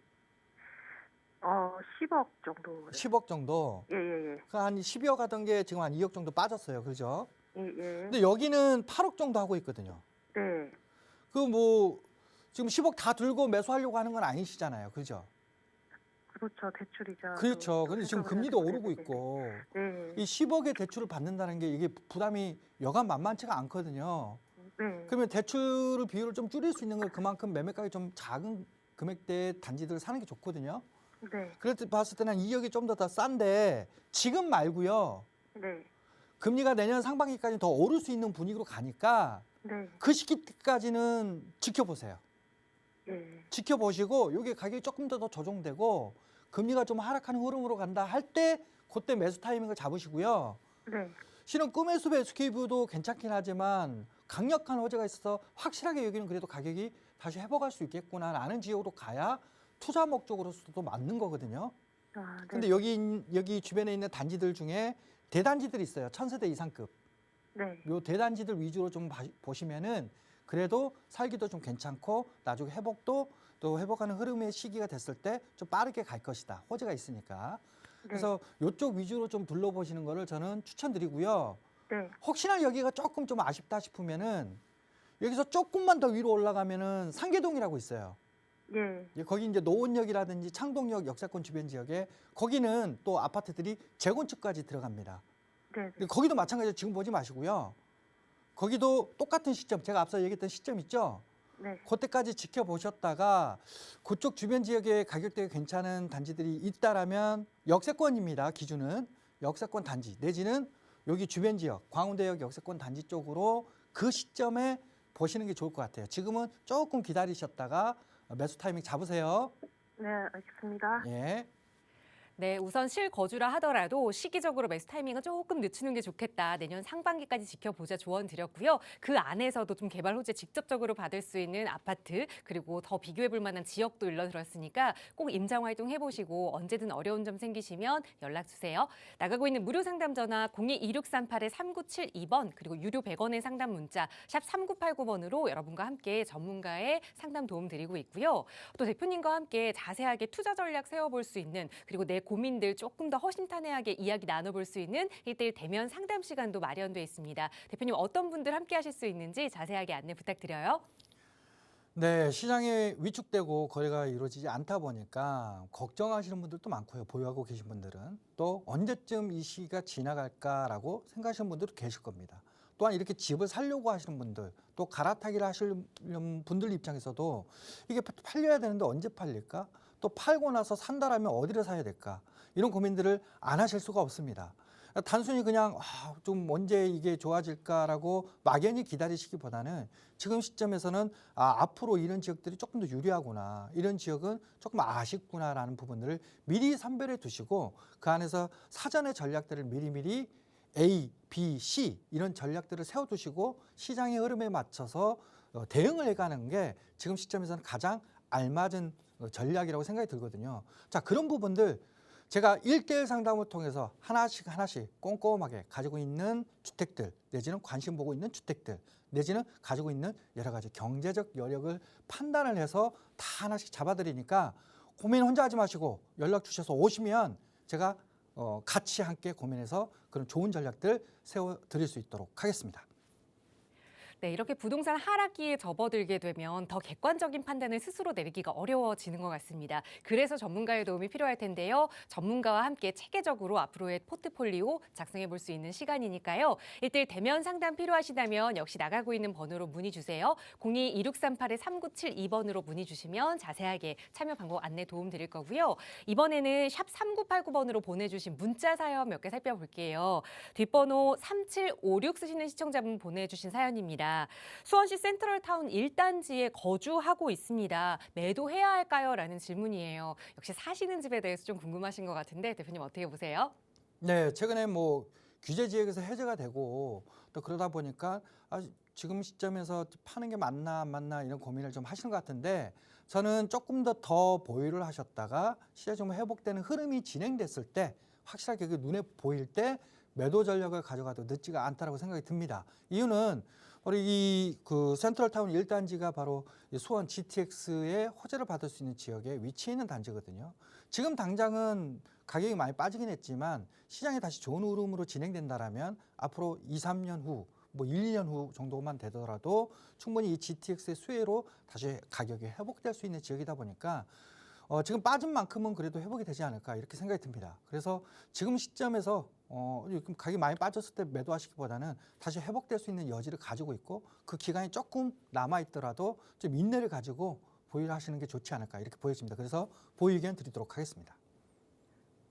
10억 정도. 10억 정도. 예, 예, 예. 한 10억 하던 게 지금 한 2억 정도 빠졌어요. 그죠? 예, 예. 근데 여기는 8억 정도 하고 있거든요. 네. 그 뭐 지금 10억 다 들고 매수하려고 하는 건 아니시잖아요. 그죠? 그렇죠. 대출이자. 그렇죠. 근데 지금 금리도 오르고 있고 네. 이 10억의 대출을 받는다는 게 이게 부담이 여간 만만치가 않거든요. 네. 그러면 대출 비율을 좀 줄일 수 있는 걸 그만큼 매매가격이 좀 작은 금액대의 단지들을 사는 게 좋거든요. 네. 그럴 때 봤을 때는 2억이 좀 더 싼데 지금 말고요. 네. 금리가 내년 상반기까지 더 오를 수 있는 분위기로 가니까 네. 그 시기까지는 지켜보세요. 예. 지켜보시고 여기 가격이 조금 더 조정되고 금리가 좀 하락하는 흐름으로 간다 할 때 그때 매수 타이밍을 잡으시고요. 네. 실은 꿈의 숲 SK뷰도 괜찮긴 하지만 강력한 호재가 있어서 확실하게 여기는 그래도 가격이 다시 회복할 수 있겠구나라는 지역으로 가야 투자 목적으로서도 맞는 거거든요. 네. 근데 여기 주변에 있는 단지들 중에 대단지들이 있어요. 1000세대 이상급. 네. 요 대단지들 위주로 좀 보시면은 그래도 살기도 좀 괜찮고 나중에 회복도 또 회복하는 흐름의 시기가 됐을 때 좀 빠르게 갈 것이다. 호재가 있으니까. 그래서 이쪽 위주로 좀 둘러보시는 거를 저는 추천드리고요. 네. 혹시나 여기가 조금 좀 아쉽다 싶으면은 여기서 조금만 더 위로 올라가면은 상계동이라고 있어요. 예. 예, 거기 이제 노원역이라든지 창동역 역사권 주변 지역에 거기는 또 아파트들이 재건축까지 들어갑니다. 네. 근데 거기도 마찬가지로 지금 보지 마시고요. 거기도 똑같은 시점, 제가 앞서 얘기했던 시점 있죠? 네. 그때까지 지켜보셨다가 그쪽 주변 지역에 가격대가 괜찮은 단지들이 있다라면 역세권입니다. 기준은 역세권 단지 내지는 여기 주변 지역 광운대역 역세권 단지 쪽으로 그 시점에 보시는 게 좋을 것 같아요. 지금은 조금 기다리셨다가 매수 타이밍 잡으세요. 네, 알겠습니다. 예. 네, 우선 실거주라 하더라도 시기적으로 매수 타이밍은 조금 늦추는 게 좋겠다. 내년 상반기까지 지켜보자 조언 드렸고요. 그 안에서도 좀 개발 호재 직접적으로 받을 수 있는 아파트 그리고 더 비교해볼 만한 지역도 일러들었으니까 꼭 임장 활동 해보시고 언제든 어려운 점 생기시면 연락 주세요. 나가고 있는 무료 상담 전화 02-2638-3972번 그리고 유료 100원의 상담 문자 샵 3989번으로 여러분과 함께 전문가의 상담 도움 드리고 있고요. 또 대표님과 함께 자세하게 투자 전략 세워볼 수 있는 그리고 내 고민들 조금 더 허심탄회하게 이야기 나눠볼 수 있는 1:1 대면 상담 시간도 마련돼 있습니다. 대표님 어떤 분들 함께 하실 수 있는지 자세하게 안내 부탁드려요. 네, 시장이 위축되고 거래가 이루어지지 않다 보니까 걱정하시는 분들도 많고요. 보유하고 계신 분들은 또 언제쯤 이 시기가 지나갈까라고 생각하시는 분들도 계실 겁니다. 또한 이렇게 집을 살려고 하시는 분들, 또 갈아타기를 하시는 분들 입장에서도 이게 팔려야 되는데 언제 팔릴까? 또 팔고 나서 산다라면 어디를 사야 될까? 이런 고민들을 안 하실 수가 없습니다. 단순히 그냥 좀 언제 이게 좋아질까라고 막연히 기다리시기보다는 지금 시점에서는 앞으로 이런 지역들이 조금 더 유리하구나, 이런 지역은 조금 아쉽구나라는 부분들을 미리 선별해 두시고 그 안에서 사전의 전략들을 미리미리 A, B, C 이런 전략들을 세워두시고 시장의 흐름에 맞춰서 대응을 해가는 게 지금 시점에서는 가장 알맞은 전략이라고 생각이 들거든요. 자, 그런 부분들 제가 1:1 상담을 통해서 하나씩 꼼꼼하게 가지고 있는 주택들 내지는 관심 보고 있는 주택들 내지는 가지고 있는 여러 가지 경제적 여력을 판단을 해서 다 하나씩 잡아드리니까 고민 혼자 하지 마시고 연락 주셔서 오시면 제가 같이 함께 고민해서 그런 좋은 전략들 세워드릴 수 있도록 하겠습니다. 네, 이렇게 부동산 하락기에 접어들게 되면 더 객관적인 판단을 스스로 내리기가 어려워지는 것 같습니다. 그래서 전문가의 도움이 필요할 텐데요. 전문가와 함께 체계적으로 앞으로의 포트폴리오 작성해 볼 수 있는 시간이니까요. 1:1 대면 상담 필요하시다면 역시 나가고 있는 번호로 문의 주세요. 02-2638-3972번으로 문의 주시면 자세하게 참여 방법 안내 도움 드릴 거고요. 이번에는 샵 3989번으로 보내주신 문자 사연 몇 개 살펴볼게요. 뒷번호 3756 쓰시는 시청자분 보내주신 사연입니다. 수원시 센트럴타운 1단지에 거주하고 있습니다. 매도해야 할까요? 라는 질문이에요. 역시 사시는 집에 대해서 좀 궁금하신 것 같은데 대표님 어떻게 보세요? 네, 최근에 규제 지역에서 해제가 되고 또 그러다 보니까 지금 시점에서 파는 게 맞나 안 맞나 이런 고민을 좀 하시는 것 같은데 저는 조금 더 보유를 하셨다가 시장이 좀 회복되는 흐름이 진행됐을 때 확실하게 그 눈에 보일 때 매도 전략을 가져가도 늦지가 않다라고 생각이 듭니다. 이유는 우리 그 센트럴타운 1단지가 바로 수원 GTX의 호재를 받을 수 있는 지역에 위치해 있는 단지거든요. 지금 당장은 가격이 많이 빠지긴 했지만 시장이 다시 좋은 흐름으로 진행된다라면 앞으로 2, 3년 후, 1, 2년 후 정도만 되더라도 충분히 이 GTX의 수혜로 다시 가격이 회복될 수 있는 지역이다 보니까 지금 빠진 만큼은 그래도 회복이 되지 않을까 이렇게 생각이 듭니다. 그래서 지금 시점에서 가격이 많이 빠졌을 때 매도하시기보다는 다시 회복될 수 있는 여지를 가지고 있고 그 기간이 조금 남아있더라도 좀 인내를 가지고 보유를 하시는 게 좋지 않을까 이렇게 보여집니다. 그래서 보유 의견 드리도록 하겠습니다.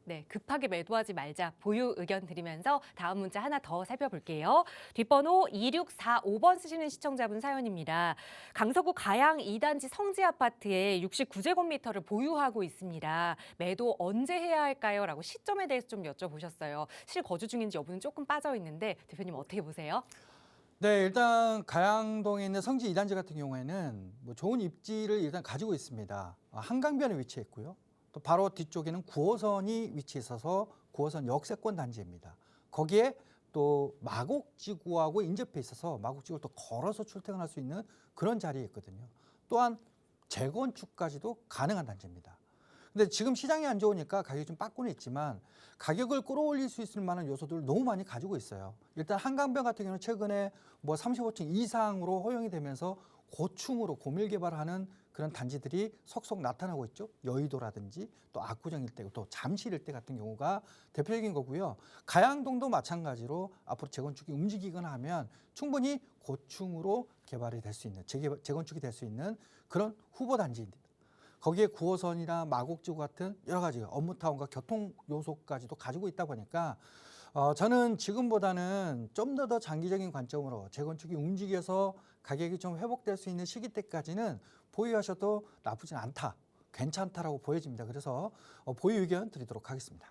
네, 급하게 매도하지 말자 보유 의견 드리면서 다음 문자 하나 더 살펴볼게요. 뒷번호 2645번 쓰시는 시청자분 사연입니다. 강서구 가양 2단지 성지 아파트에 69제곱미터를 보유하고 있습니다. 매도 언제 해야 할까요? 라고 시점에 대해서 좀 여쭤보셨어요. 실거주 중인지 여부는 조금 빠져 있는데 대표님 어떻게 보세요? 네, 일단 가양동에 있는 성지 2단지 같은 경우에는 좋은 입지를 일단 가지고 있습니다. 한강변에 위치해 있고요. 또 바로 뒤쪽에는 9호선이 위치해 있어서 9호선 역세권 단지입니다. 거기에 또 마곡지구하고 인접해 있어서 마곡지구를 또 걸어서 출퇴근할 수 있는 그런 자리에 있거든요. 또한 재건축까지도 가능한 단지입니다. 근데 지금 시장이 안 좋으니까 가격이 좀 빠꾸는 있지만 가격을 끌어올릴 수 있을 만한 요소들을 너무 많이 가지고 있어요. 일단 한강변 같은 경우는 최근에 뭐 35층 이상으로 허용이 되면서 고층으로 고밀 개발하는 그런 단지들이 속속 나타나고 있죠. 여의도라든지 또 압구정 일대, 또 잠실 일대 같은 경우가 대표적인 거고요. 가양동도 마찬가지로 앞으로 재건축이 움직이거나 하면 충분히 고층으로 개발이 될 수 있는, 재건축이 될 수 있는 그런 후보 단지입니다. 거기에 9호선이나 마곡지구 같은 여러 가지 업무타운과 교통 요소까지도 가지고 있다 보니까 저는 지금보다는 좀 더 장기적인 관점으로 재건축이 움직여서 가격이 좀 회복될 수 있는 시기 때까지는 보유하셔도 나쁘진 않다, 괜찮다라고 보여집니다. 그래서 보유 의견 드리도록 하겠습니다.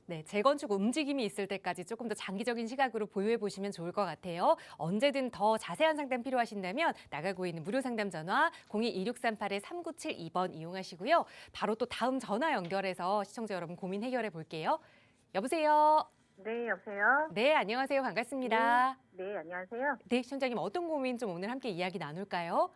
네, 재건축 움직임이 있을 때까지 조금 더 장기적인 시각으로 보유해 보시면 좋을 것 같아요. 언제든 더 자세한 상담 필요하신다면 나가고 있는 무료 상담 전화 02-2638-3972번 이용하시고요. 바로 또 다음 전화 연결해서 시청자 여러분 고민 해결해 볼게요. 여보세요. 네, 여보세요? 네, 안녕하세요. 반갑습니다. 네, 안녕하세요. 네, 시청자님 어떤 고민 좀 오늘 함께 이야기 나눌까요?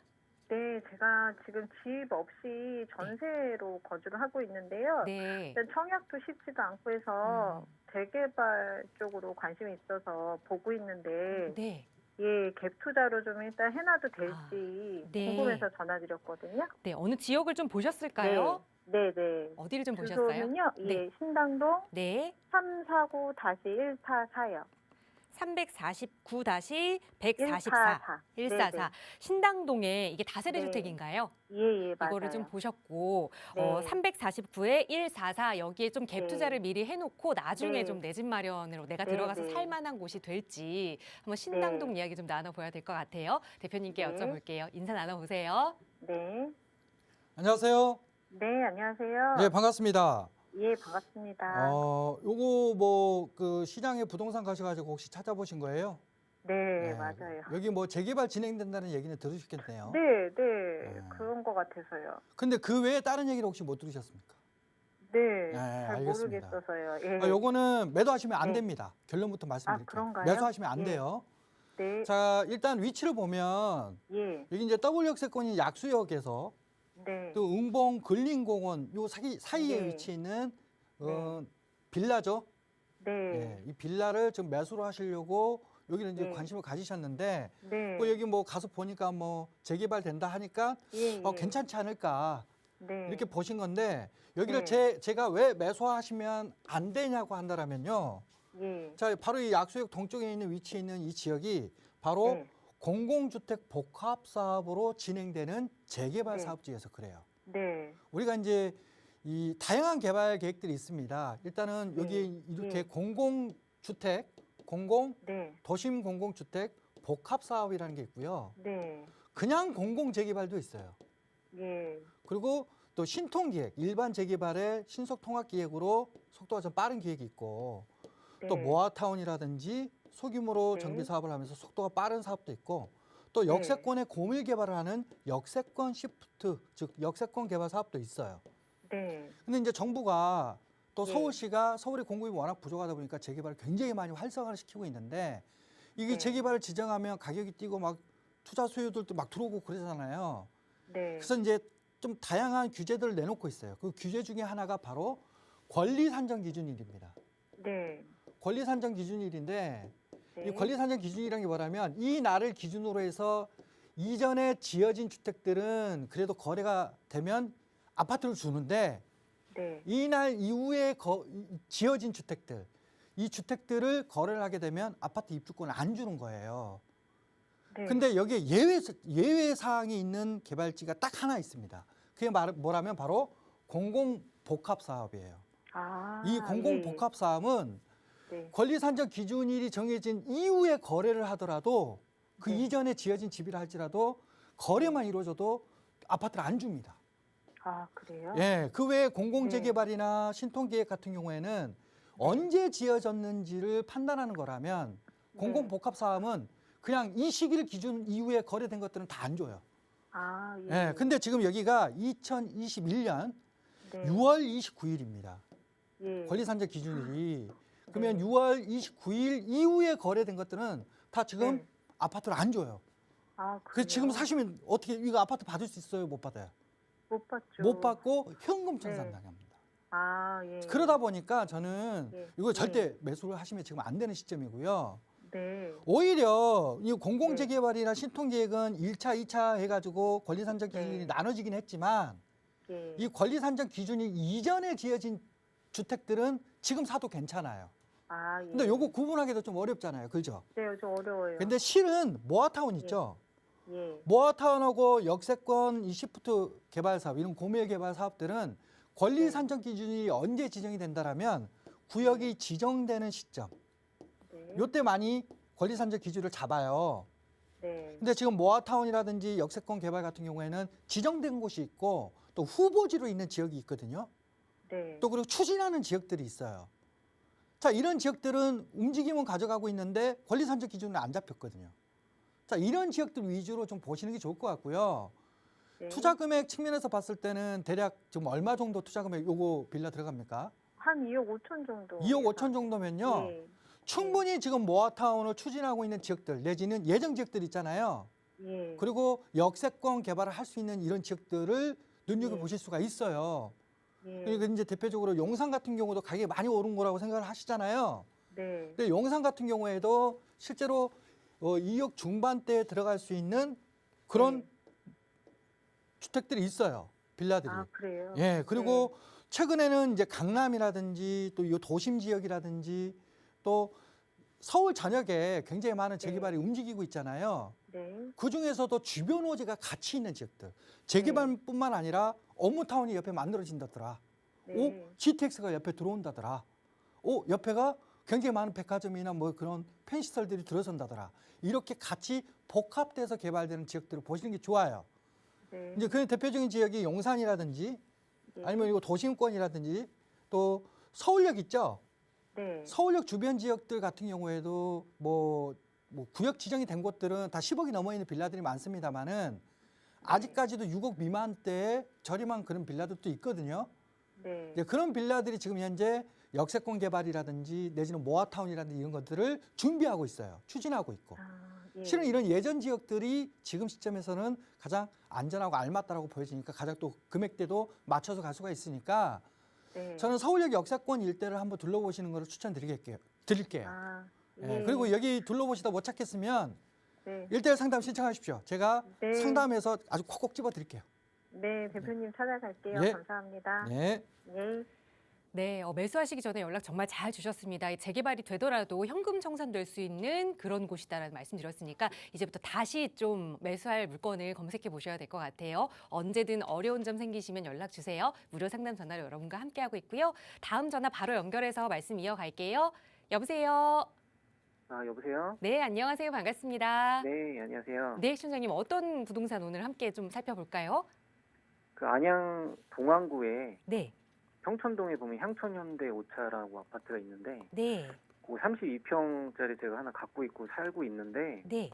네, 제가 지금 집 없이 전세로 거주를 하고 있는데요. 네. 일단 청약도 쉽지도 않고 해서 재개발 쪽으로 관심이 있어서 보고 있는데 네. 예, 갭 투자로 좀 일단 해놔도 될지 네. 궁금해서 전화드렸거든요. 네, 어느 지역을 좀 보셨을까요? 네, 네. 어디를 좀 보셨어요? 주소는요, 네. 예, 신당동 네. 349-144요. 349-144. 144. 144. 네네. 신당동에 이게 다세대 네. 주택인가요? 예, 맞아요. 이거를 좀 보셨고 네. 349에 144 여기에 좀 갭 네. 투자를 미리 해놓고 나중에 네. 좀 내 집 마련으로 내가 네, 들어가서 네. 살 만한 곳이 될지 한번 신당동 이야기 좀 나눠봐야 될 것 같아요. 대표님께 네. 여쭤볼게요. 인사 나눠보세요. 네. 안녕하세요. 네, 안녕하세요. 네, 반갑습니다. 예, 반갑습니다. 요거 뭐 그 시장에 부동산 가셔가지고 혹시 찾아보신 거예요? 네, 맞아요. 여기 뭐 재개발 진행된다는 얘기는 들으셨겠네요. 네, 네. 그런 것 같아서요. 근데 그 외에 다른 얘기를 혹시 못 들으셨습니까? 네, 네, 잘 알겠습니다. 모르겠어서요. 예. 요거는 매도하시면 안 네. 됩니다. 결론부터 말씀드릴게요. 그런가요? 매수하시면 안 예. 돼요. 네, 자, 일단 위치를 보면 예, 여기 이제 더블역세권이 약수역에서 네, 또 응봉 근린공원 요 사이에 네. 위치해 있는 빌라죠. 네, 예, 이 빌라를 좀 매수를 하시려고 여기는 이제 네. 관심을 가지셨는데 네. 여기 뭐 가서 보니까 뭐 재개발 된다 하니까 예, 예. 괜찮지 않을까 네. 이렇게 보신 건데 여기를 네. 제가 왜 매수하시면 안 되냐고 한다라면요. 예. 자, 바로 이 약수역 동쪽에 있는 위치에 있는 이 지역이 바로 네. 공공주택 복합 사업으로 진행되는 재개발 네. 사업지여서 그래요. 네. 우리가 이제 이 다양한 개발 계획들이 있습니다. 일단은 네. 여기 이렇게 네. 공공주택, 네. 도심 공공주택 복합 사업이라는 게 있고요. 네. 그냥 공공 재개발도 있어요. 예. 그리고 또 신통기획, 일반 재개발의 신속 통합 기획으로 속도가 좀 빠른 기획이 있고 또 네. 모아타운이라든지 소규모로 네. 정비 사업을 하면서 속도가 빠른 사업도 있고 또 네. 역세권의 고밀 개발을 하는 역세권 시프트, 즉 역세권 개발 사업도 있어요. 네. 근데 이제 정부가 또 네. 서울의 공급이 워낙 부족하다 보니까 재개발을 굉장히 많이 활성화를 시키고 있는데 이게 네. 재개발을 지정하면 가격이 뛰고 막 투자 수요들도 막 들어오고 그러잖아요. 네. 그래서 이제 좀 다양한 규제들을 내놓고 있어요. 그 규제 중에 하나가 바로 권리 산정 기준일입니다. 네. 권리 산정 기준일인데 네. 이 권리 산정 기준이라는 게 뭐냐면 이 날을 기준으로 해서 이전에 지어진 주택들은 그래도 거래가 되면 아파트를 주는데 네. 이 날 이후에 지어진 주택들, 이 주택들을 거래를 하게 되면 아파트 입주권을 안 주는 거예요. 네. 근데 여기에 예외 사항이 있는 개발지가 딱 하나 있습니다. 그게 뭐라면 바로 공공복합 사업이에요. 아, 이 공공복합 사업은 네. 권리 산정 기준일이 정해진 이후에 거래를 하더라도 그 네. 이전에 지어진 집이라 할지라도 거래만 이루어져도 아파트를 안 줍니다. 아, 그래요? 예, 그 외에 공공재개발이나 신통기획 같은 경우에는 언제 지어졌는지를 판단하는 거라면 공공복합사업은 그냥 이 시기를 기준 이후에 거래된 것들은 다 안 줘요. 아, 예. 예, 근데 지금 여기가 2021년 네. 6월 29일입니다. 예. 권리산정 기준일이. 그러면 6월 29일 이후에 거래된 것들은 다 지금 네. 아파트를 안 줘요. 아, 그래서 지금 그래요? 사시면 어떻게 이거 아파트 받을 수 있어요? 못 받아요? 못 받죠. 못 받고 현금 네. 청산당합니다. 아, 예. 그러다 보니까 저는 예. 이거 절대 매수를 하시면 지금 안 되는 시점이고요. 네. 오히려 이 공공재개발이나 신통계획은 1차, 2차 해가지고 권리산정 기준이 네. 나눠지긴 했지만 예. 이 권리산정 기준이 이전에 지어진 주택들은 지금 사도 괜찮아요. 아, 예. 근데 요거 구분하기도 좀 어렵잖아요. 그죠? 네, 좀 어려워요. 근데 실은 모아타운 있죠? 예. 모아타운하고 역세권 이 시프트 개발 사업, 이런 공밀 개발 사업들은 권리 산정 기준이 언제 지정이 된다라면 구역이 지정되는 시점. 네. 요때 많이 권리 산정 기준을 잡아요. 네. 근데 지금 모아타운이라든지 역세권 개발 같은 경우에는 지정된 곳이 있고 또 후보지로 있는 지역이 있거든요. 네. 또 그리고 추진하는 지역들이 있어요. 자, 이런 지역들은 움직임은 가져가고 있는데 권리 산정 기준은 안 잡혔거든요. 자, 이런 지역들 위주로 좀 보시는 게 좋을 것 같고요. 네. 투자 금액 측면에서 봤을 때는 대략 지금 얼마 정도 투자 금액 요거 빌라 들어갑니까? 한 2억 5천 정도. 2억 5천 정도면요. 예. 충분히 지금 모아타운을 추진하고 있는 지역들 내지는 예정 지역들 있잖아요. 예. 그리고 역세권 개발을 할 수 있는 이런 지역들을 눈여겨보실 수가 있어요. 예. 그러니까 이제 대표적으로 용산 같은 경우도 가격이 많이 오른 거라고 생각을 하시잖아요. 네. 근데 용산 같은 경우에도 실제로 2억 중반대에 들어갈 수 있는 그런 네. 주택들이 있어요. 빌라들이. 아, 그래요? 예, 그리고 최근에는 이제 강남이라든지 또 이 도심 지역이라든지 또 서울 전역에 굉장히 많은 재개발이 움직이고 있잖아요. 네. 그 중에서도 주변 호재가 같이 있는 지역들. 재개발뿐만 아니라 업무타운이 옆에 만들어진다더라. 네. GTX가 옆에 들어온다더라. 옆에가 굉장히 많은 백화점이나 뭐 그런 편시설들이 들어선다더라. 이렇게 같이 복합돼서 개발되는 지역들을 보시는 게 좋아요. 네. 이제 그 대표적인 지역이 용산이라든지 네. 아니면 이거 도심권이라든지 또 서울역 있죠. 네. 서울역 주변 지역들 같은 경우에도 뭐 구역 지정이 된 곳들은 다 10억이 넘어 있는 빌라들이 많습니다만은 아직까지도 6억 미만대에 저렴한 그런 빌라들도 있거든요. 네. 이제 그런 빌라들이 지금 현재 역세권 개발이라든지 내지는 모아타운이라든지 이런 것들을 준비하고 있어요. 추진하고 있고. 아, 예. 실은 이런 예전 지역들이 지금 시점에서는 가장 안전하고 알맞다라고 보여지니까 가장 또 금액대도 맞춰서 갈 수가 있으니까 네. 저는 서울역 역세권 일대를 한번 둘러보시는 것을 드릴게요. 아, 예, 예. 그리고 여기 둘러보시다 못 찾겠으면 네. 1대1 상담 신청하십시오. 제가 네. 상담해서 아주 콕콕 집어 드릴게요. 네, 대표님 찾아갈게요. 예. 감사합니다. 네. 예. 네, 매수하시기 전에 연락 정말 잘 주셨습니다. 이 재개발이 되더라도 현금 청산될 수 있는 그런 곳이다라는 말씀드렸으니까 이제부터 다시 좀 매수할 물건을 검색해 보셔야 될 것 같아요. 언제든 어려운 점 생기시면 연락 주세요. 무료 상담 전화로 여러분과 함께하고 있고요. 다음 전화 바로 연결해서 말씀 이어갈게요. 여보세요. 아, 여보세요? 네, 안녕하세요. 반갑습니다. 네, 안녕하세요. 네, 시청자님 어떤 부동산 오늘 함께 좀 살펴볼까요? 그 안양 동안구에 네, 평천동에 보면 향천현대 5차라고 아파트가 있는데 네, 그 32평짜리 제가 하나 갖고 있고 살고 있는데 네,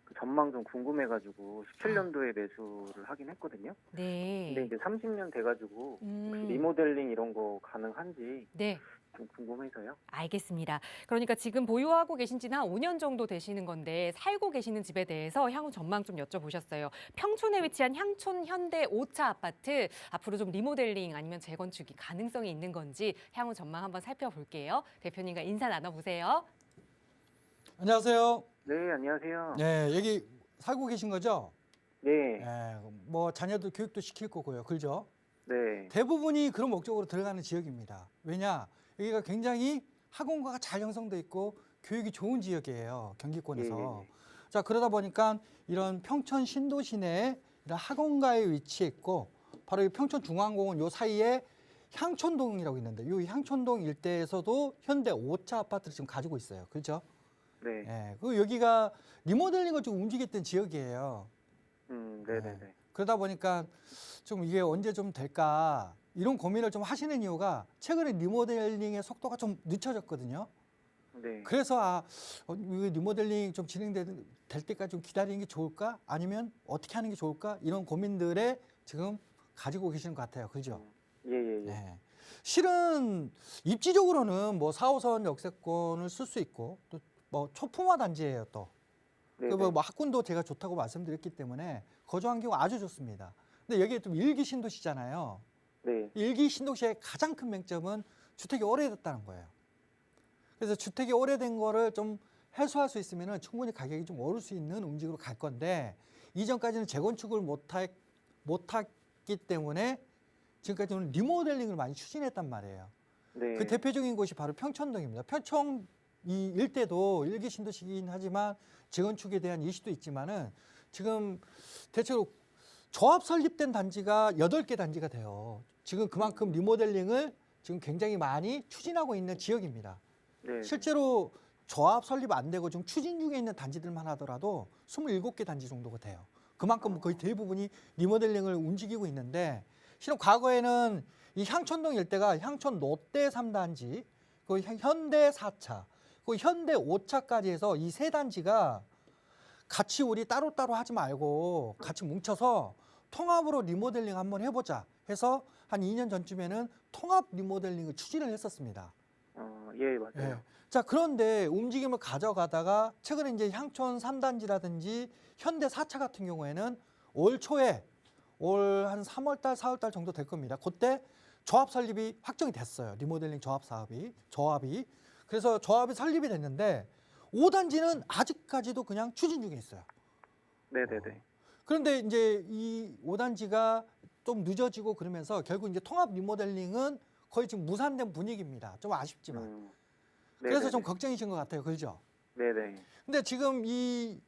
그 전망 좀 궁금해가지고 17년도에 매수를 하긴 했거든요. 근데 네. 이제 30년 돼가지고 혹시 음, 리모델링 이런 거 가능한지 네. 좀 궁금해서요. 알겠습니다. 그러니까 지금 보유하고 계신 지는 한 5년 정도 되시는 건데 살고 계시는 집에 대해서 향후 전망 좀 여쭤보셨어요. 평촌에 위치한 향촌 현대 5차 아파트 앞으로 좀 리모델링 아니면 재건축이 가능성이 있는 건지 향후 전망 한번 살펴볼게요. 대표님과 인사 나눠보세요. 안녕하세요. 네, 안녕하세요. 네, 여기 살고 계신 거죠? 네, 네, 뭐 자녀들 교육도 시킬 거고요. 그죠? 네, 대부분이 그런 목적으로 들어가는 지역입니다. 왜냐? 여기가 굉장히 학원가가 잘 형성돼 있고 교육이 좋은 지역이에요. 경기권에서. 예. 자, 그러다 보니까 이런 평촌 신도시 내에 이런 학원가에 위치했고 바로 이 평촌 중앙공원 요 사이에 향촌동이라고 있는데 이 향촌동 일대에서도 현대 5차 아파트를 지금 가지고 있어요. 그렇죠? 네, 예. 그리고 여기가 리모델링을 좀 움직였던 지역이에요. 네네네. 그러다 보니까 좀 이게 언제 좀 될까 이런 고민을 좀 하시는 이유가 최근에 리모델링의 속도가 좀 늦춰졌거든요. 네. 그래서 이 리모델링 좀 진행될 때까지 좀 기다리는 게 좋을까? 아니면 어떻게 하는 게 좋을까? 이런 고민들에 지금 가지고 계시는 것 같아요. 그죠? 예. 네. 실은 입지적으로는 뭐 4호선 역세권을 쓸 수 있고 또 뭐 초품화 단지예요 또. 네. 뭐 학군도 제가 좋다고 말씀드렸기 때문에 거주 환경 아주 좋습니다. 근데 여기에 좀 일기 신도시잖아요. 네. 일기 신도시의 가장 큰 맹점은 주택이 오래됐다는 거예요. 그래서 주택이 오래된 거를 좀 해소할 수 있으면 충분히 가격이 좀 오를 수 있는 움직임으로 갈 건데 이전까지는 재건축을 못했기 때문에 지금까지는 리모델링을 많이 추진했단 말이에요. 네. 그 대표적인 곳이 바로 평촌동입니다. 평촌 이 일대도 일기 신도시이긴 하지만 재건축에 대한 이슈도 있지만은 지금 대체로 조합 설립된 단지가 8개 단지가 돼요. 지금 그만큼 리모델링을 지금 굉장히 많이 추진하고 있는 지역입니다. 네. 실제로 조합 설립 안 되고 좀 추진 중에 있는 단지들만 하더라도 27개 단지 정도가 돼요. 그만큼 거의 대부분이 리모델링을 움직이고 있는데 실은 과거에는 이 향촌동 일대가 향촌 롯데 3단지, 그 현대 4차, 그 현대 5차까지 해서 이 세 단지가 같이 우리 따로따로 하지 말고 같이 뭉쳐서 통합으로 리모델링 한번 해보자 해서 한 2년 전쯤에는 통합 리모델링을 추진을 했었습니다. 예, 맞아요. 예. 자, 그런데 움직임을 가져가다가 최근에 이제 향촌 3단지라든지 현대 4차 같은 경우에는 올 초에 올 한 3월달, 4월달 정도 될 겁니다. 그때 조합 설립이 확정이 됐어요. 리모델링 조합이. 그래서 조합이 설립이 됐는데 5단지는 아직까지도 그냥 추진 중에 있어요. 네네네. 그런데 이제 이 5단지가 좀 늦어지고 그러면서 결국 이제 통합 리모델링은 거의 지금 무산된 분위기입니다. 좀 아쉽지만. 그래서 좀 걱정이신 것 같아요. 그렇죠? 네네. 근데 지금 이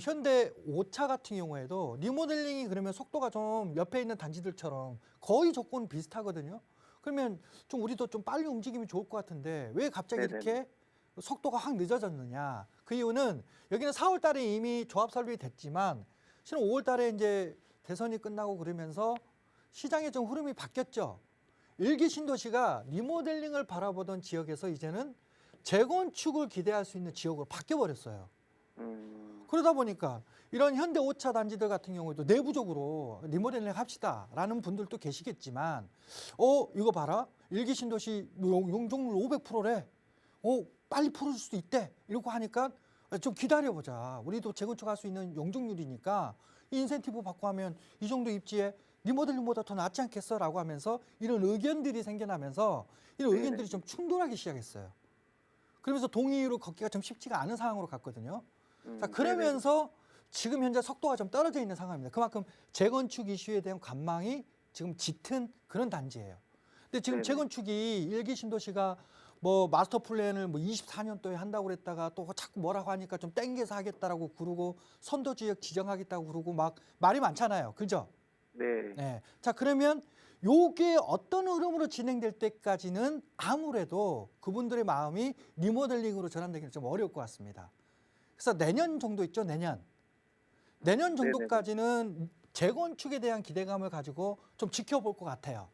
현대 5차 같은 경우에도 리모델링이 그러면 속도가 좀 옆에 있는 단지들처럼 거의 조건 비슷하거든요. 그러면 좀 우리도 좀 빨리 움직이면 좋을 것 같은데 왜 갑자기 네네. 이렇게 속도가 확 늦어졌느냐. 그 이유는 여기는 4월 달에 이미 조합 설립이 됐지만 실은 5월 달에 이제 대선이 끝나고 그러면서 시장의 좀 흐름이 바뀌었죠. 일기 신도시가 리모델링을 바라보던 지역에서 이제는 재건축을 기대할 수 있는 지역으로 바뀌어버렸어요. 그러다 보니까 이런 현대 5차 단지들 같은 경우에도 내부적으로 리모델링 합시다라는 분들도 계시겠지만 이거 봐라. 일기 신도시 용적률 500%래. 빨리 풀을 수도 있대. 이러고 하니까 좀 기다려보자. 우리도 재건축할 수 있는 용적률이니까 인센티브 받고 하면 이 정도 입지에 리모델링보다 더 낫지 않겠어라고 하면서 이런 의견들이 생겨나면서 이런 의견들이 좀 충돌하기 시작했어요. 그러면서 동의로 걷기가 좀 쉽지가 않은 상황으로 갔거든요. 자, 그러면서 지금 현재 속도가 좀 떨어져 있는 상황입니다. 그만큼 재건축 이슈에 대한 관망이 지금 짙은 그런 단지예요. 근데 지금 네네. 재건축이 일기 신도시가 뭐 마스터 플랜을 뭐 24년도에 한다고 그랬다가 또 자꾸 뭐라고 하니까 좀 땡겨서 하겠다라고 그러고 선도 지역 지정하겠다고 그러고 막 말이 많잖아요. 그죠? 네. 네. 자, 그러면 요게 어떤 흐름으로 진행될 때까지는 아무래도 그분들의 마음이 리모델링으로 전환되기는 좀 어려울 것 같습니다. 그래서 내년 정도 있죠, 내년 정도까지는 재건축에 대한 기대감을 가지고 좀 지켜볼 것 같아요.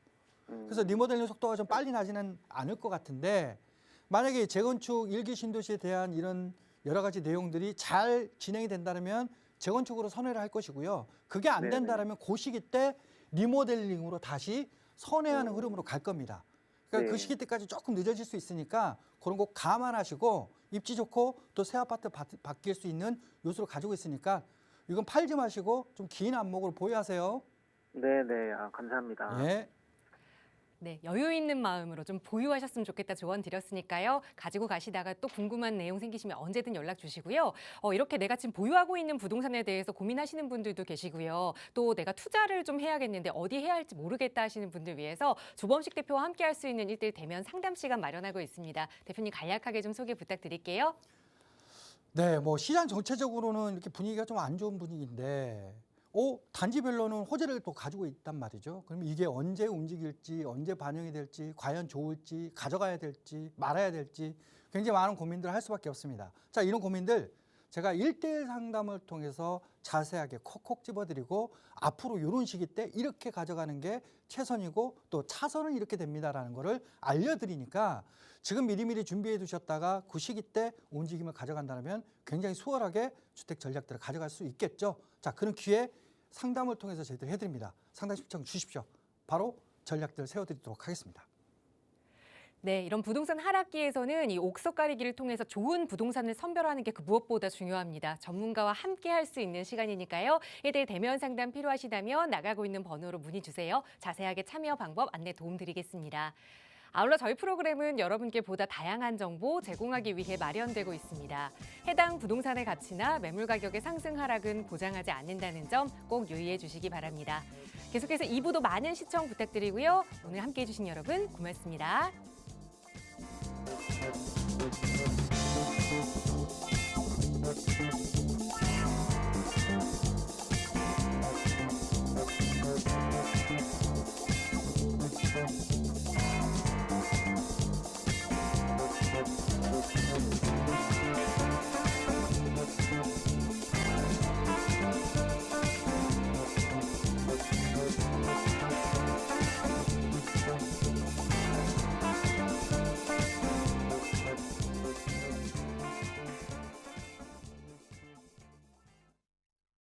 그래서 리모델링 속도가 좀 빨리 나지는 않을 것 같은데 만약에 재건축 일기 신도시에 대한 이런 여러 가지 내용들이 잘 진행이 된다면 재건축으로 선회를 할 것이고요. 그게 안 된다면 그 시기 때 리모델링으로 다시 선회하는 흐름으로 갈 겁니다. 그러니까 그 시기 때까지 조금 늦어질 수 있으니까 그런 거 감안하시고 입지 좋고 또 새 아파트 바뀔 수 있는 요소를 가지고 있으니까 이건 팔지 마시고 좀 긴 안목으로 보유하세요. 네네. 감사합니다. 예. 네, 여유 있는 마음으로 좀 보유하셨으면 좋겠다 조언 드렸으니까요. 가지고 가시다가 또 궁금한 내용 생기시면 언제든 연락 주시고요. 이렇게 내가 지금 보유하고 있는 부동산에 대해서 고민하시는 분들도 계시고요. 또 내가 투자를 좀 해야겠는데 어디 해야 할지 모르겠다 하시는 분들 위해서 조범식 대표와 함께 할 수 있는 1대1 대면 상담 시간 마련하고 있습니다. 대표님 간략하게 좀 소개 부탁드릴게요. 네, 뭐 시장 전체적으로는 이렇게 분위기가 좀 안 좋은 분위기인데 단지별로는 호재를 또 가지고 있단 말이죠. 그러면 이게 언제 움직일지, 언제 반영이 될지, 과연 좋을지, 가져가야 될지, 말아야 될지 굉장히 많은 고민들을 할 수밖에 없습니다. 자, 이런 고민들 제가 1대1 상담을 통해서 자세하게 콕콕 집어드리고 앞으로 이런 시기 때 이렇게 가져가는 게 최선이고 또 차선은 이렇게 됩니다라는 거를 알려드리니까 지금 미리미리 준비해 두셨다가 그 시기 때 움직임을 가져간다면 굉장히 수월하게 주택 전략들을 가져갈 수 있겠죠. 자, 그런 기회 상담을 통해서 저희들이 해드립니다. 상담 신청 주십시오. 바로 전략들 세워드리도록 하겠습니다. 네, 이런 부동산 하락기에서는 이 옥석 가리기를 통해서 좋은 부동산을 선별하는 게 그 무엇보다 중요합니다. 전문가와 함께 할 수 있는 시간이니까요. 이에 대해 대면 상담 필요하시다면 나가고 있는 번호로 문의 주세요. 자세하게 참여 방법 안내 도움드리겠습니다. 아울러 저희 프로그램은 여러분께 보다 다양한 정보 제공하기 위해 마련되고 있습니다. 해당 부동산의 가치나 매물 가격의 상승 하락은 보장하지 않는다는 점 꼭 유의해 주시기 바랍니다. 계속해서 2부도 많은 시청 부탁드리고요. 오늘 함께해 주신 여러분 고맙습니다. Thank you.